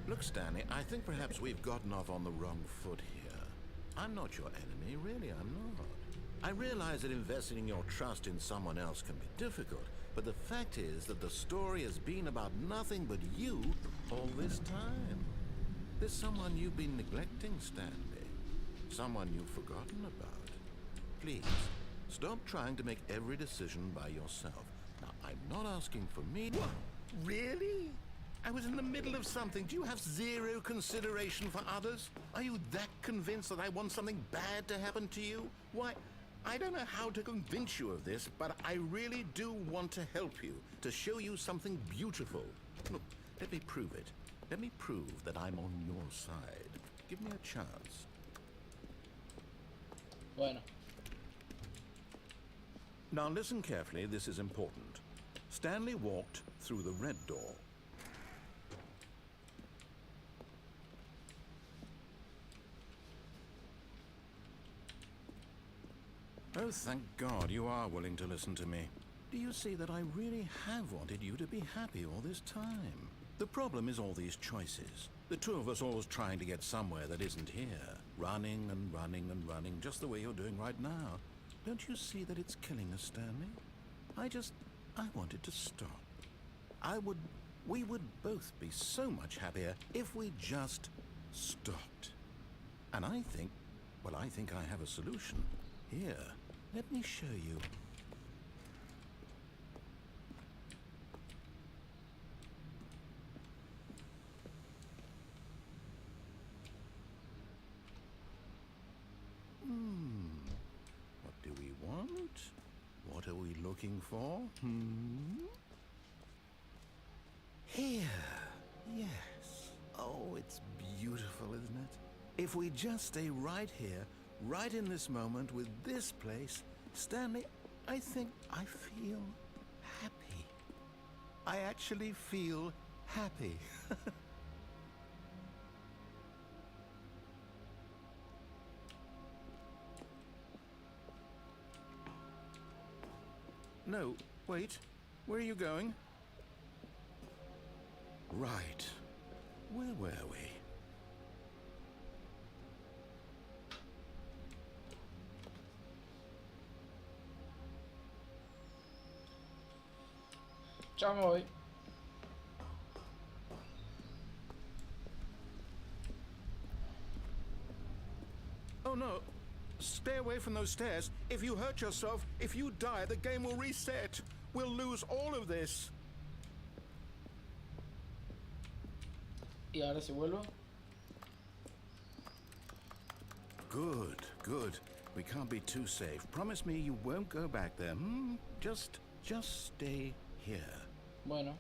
Look, Stanley, I think perhaps we've gotten off on the wrong foot here. I'm not your enemy, really, I'm not. I realize that investing your trust in someone else can be difficult, but the fact is that the story has been about nothing but you all this time. There's someone you've been neglecting, Stanley. Someone you've forgotten about. Please, stop trying to make every decision by yourself. Now, I'm not asking for me. What? Really? I was in the middle of something. Do you have zero consideration for others? Are you that convinced that I want something bad to happen to you? Why, I don't know how to convince you of this, but I really do want to help you, to show you something beautiful. Look, let me prove it. Let me prove that I'm on your side. Give me a chance. Bueno. Now listen carefully, this is important. Stanley walked through the red door. Oh, thank God you are willing to listen to me. Do you see that I really have wanted you to be happy all this time? The problem is all these choices. The two of us always trying to get somewhere that isn't here. Running and running and running, just the way you're doing right now. Don't you see that it's killing us, Stanley? I wanted to stop. We would both be so much happier if we just stopped. And I think I have a solution. Here, let me show you. What do we want? What are we looking for? Here. Yes. Oh, it's beautiful, isn't it? If we just stay right here, right in this moment with this place, Stanley, I think I feel happy. I actually feel happy. No, wait. Where are you going? Right. Where were we? Ya me voy. Oh no. Stay away from those stairs. If you hurt yourself, if you die, the game will reset. We'll lose all of this. Y ahora si vuelvo. Good, good. We can't be too safe. Promise me you won't go back there. Just stay here. Bueno.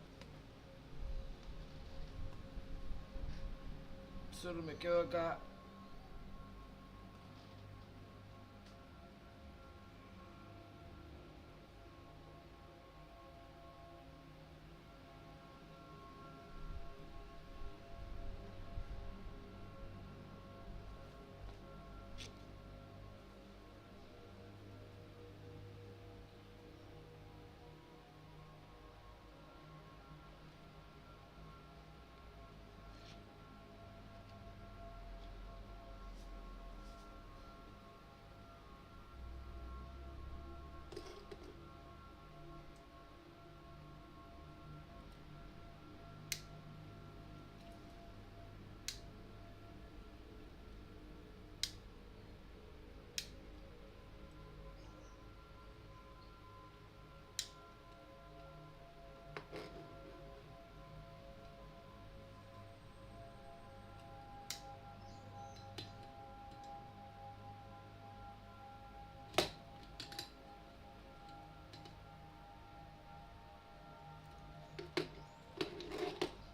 Solo me quedo acá.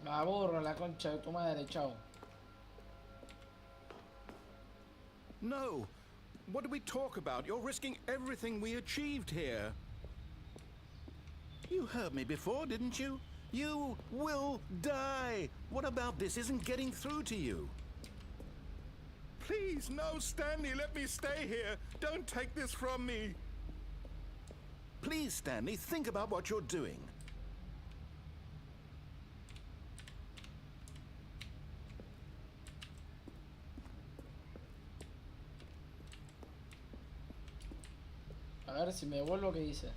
Me aburro la concha de tu madre, chao. No. What did we talk about? You're risking everything we achieved here. You heard me before, didn't you? You will die. What about this isn't getting through to you? Please, no, Stanley, let me stay here. Don't take this from me. Please, Stanley, think about what you're doing. A ver si me devuelvo, ¿qué dice?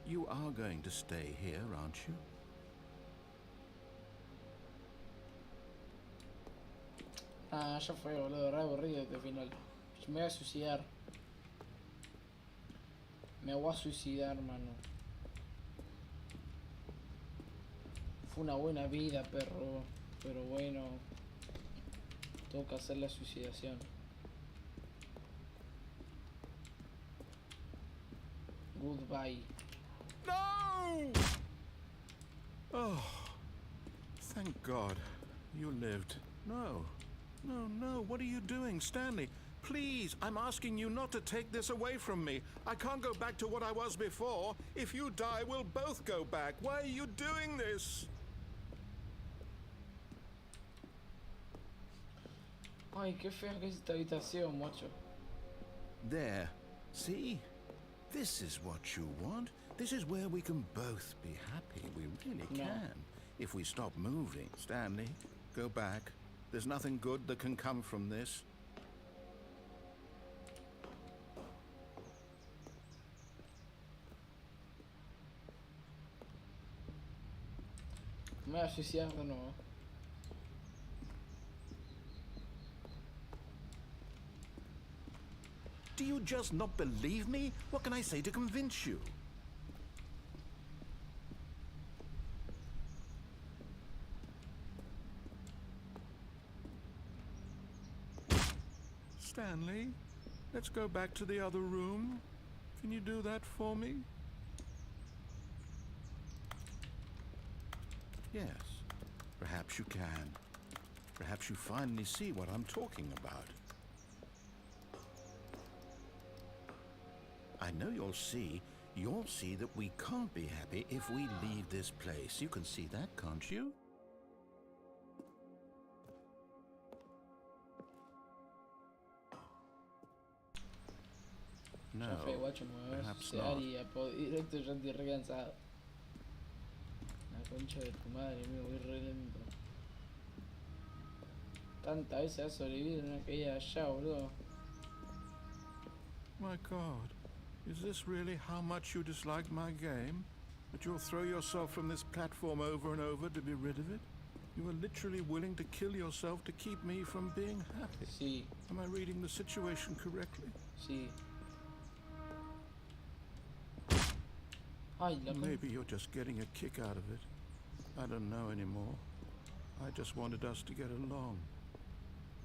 You are going to stay here, aren't you? Ah, ya fue, boludo, re aburrido este final. Me voy a suicidar. Me voy a suicidar, mano. Fue una buena vida, perro. Pero bueno, tengo que hacer la suicidación. Goodbye. No! Oh, thank God you lived. No, no, no. What are you doing, Stanley? Please, I'm asking you not to take this away from me. I can't go back to what I was before. If you die, we'll both go back. Why are you doing this? Ay, qué fea que es esta habitación, mocho. There. See? This is what you want. This is where we can both be happy. We really No. can. If we stop moving. Stanley, go back. There's nothing good that can come from this. Me voy a suicidar de nuevo. Do you just not believe me? What can I say to convince you? Stanley, let's go back to the other room. Can you do that for me? Yes, perhaps you can. Perhaps you finally see what I'm talking about. I know you'll see that we can't be happy if we leave this place. You can see that, can't you? No, Ya fue, guacho, me voy a perhaps suicidar not. y a directo ya estoy re cansado. La concha de tu madre, me voy re lento. Tantas veces has sobrevivido en una caída allá, boludo. My God, is this really how much you dislike my game? That you'll throw yourself from this platform over and over to be rid of it? You are literally willing to kill yourself to keep me from being happy. Sí, Am I reading the situation correctly? sí. Ay, la concha. Maybe you're just getting a kick out of it. I don't know anymore. I just wanted us to get along.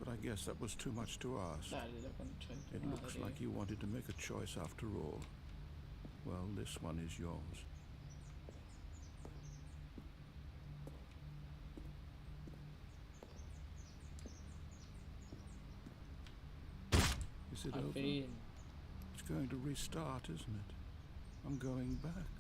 But I guess that was too much to ask. Dale, la concha de It tu looks madre. like you wanted to make a choice after all. Well, this one is yours. Is it Al over? fin. It's going to restart, isn't it? I'm going back.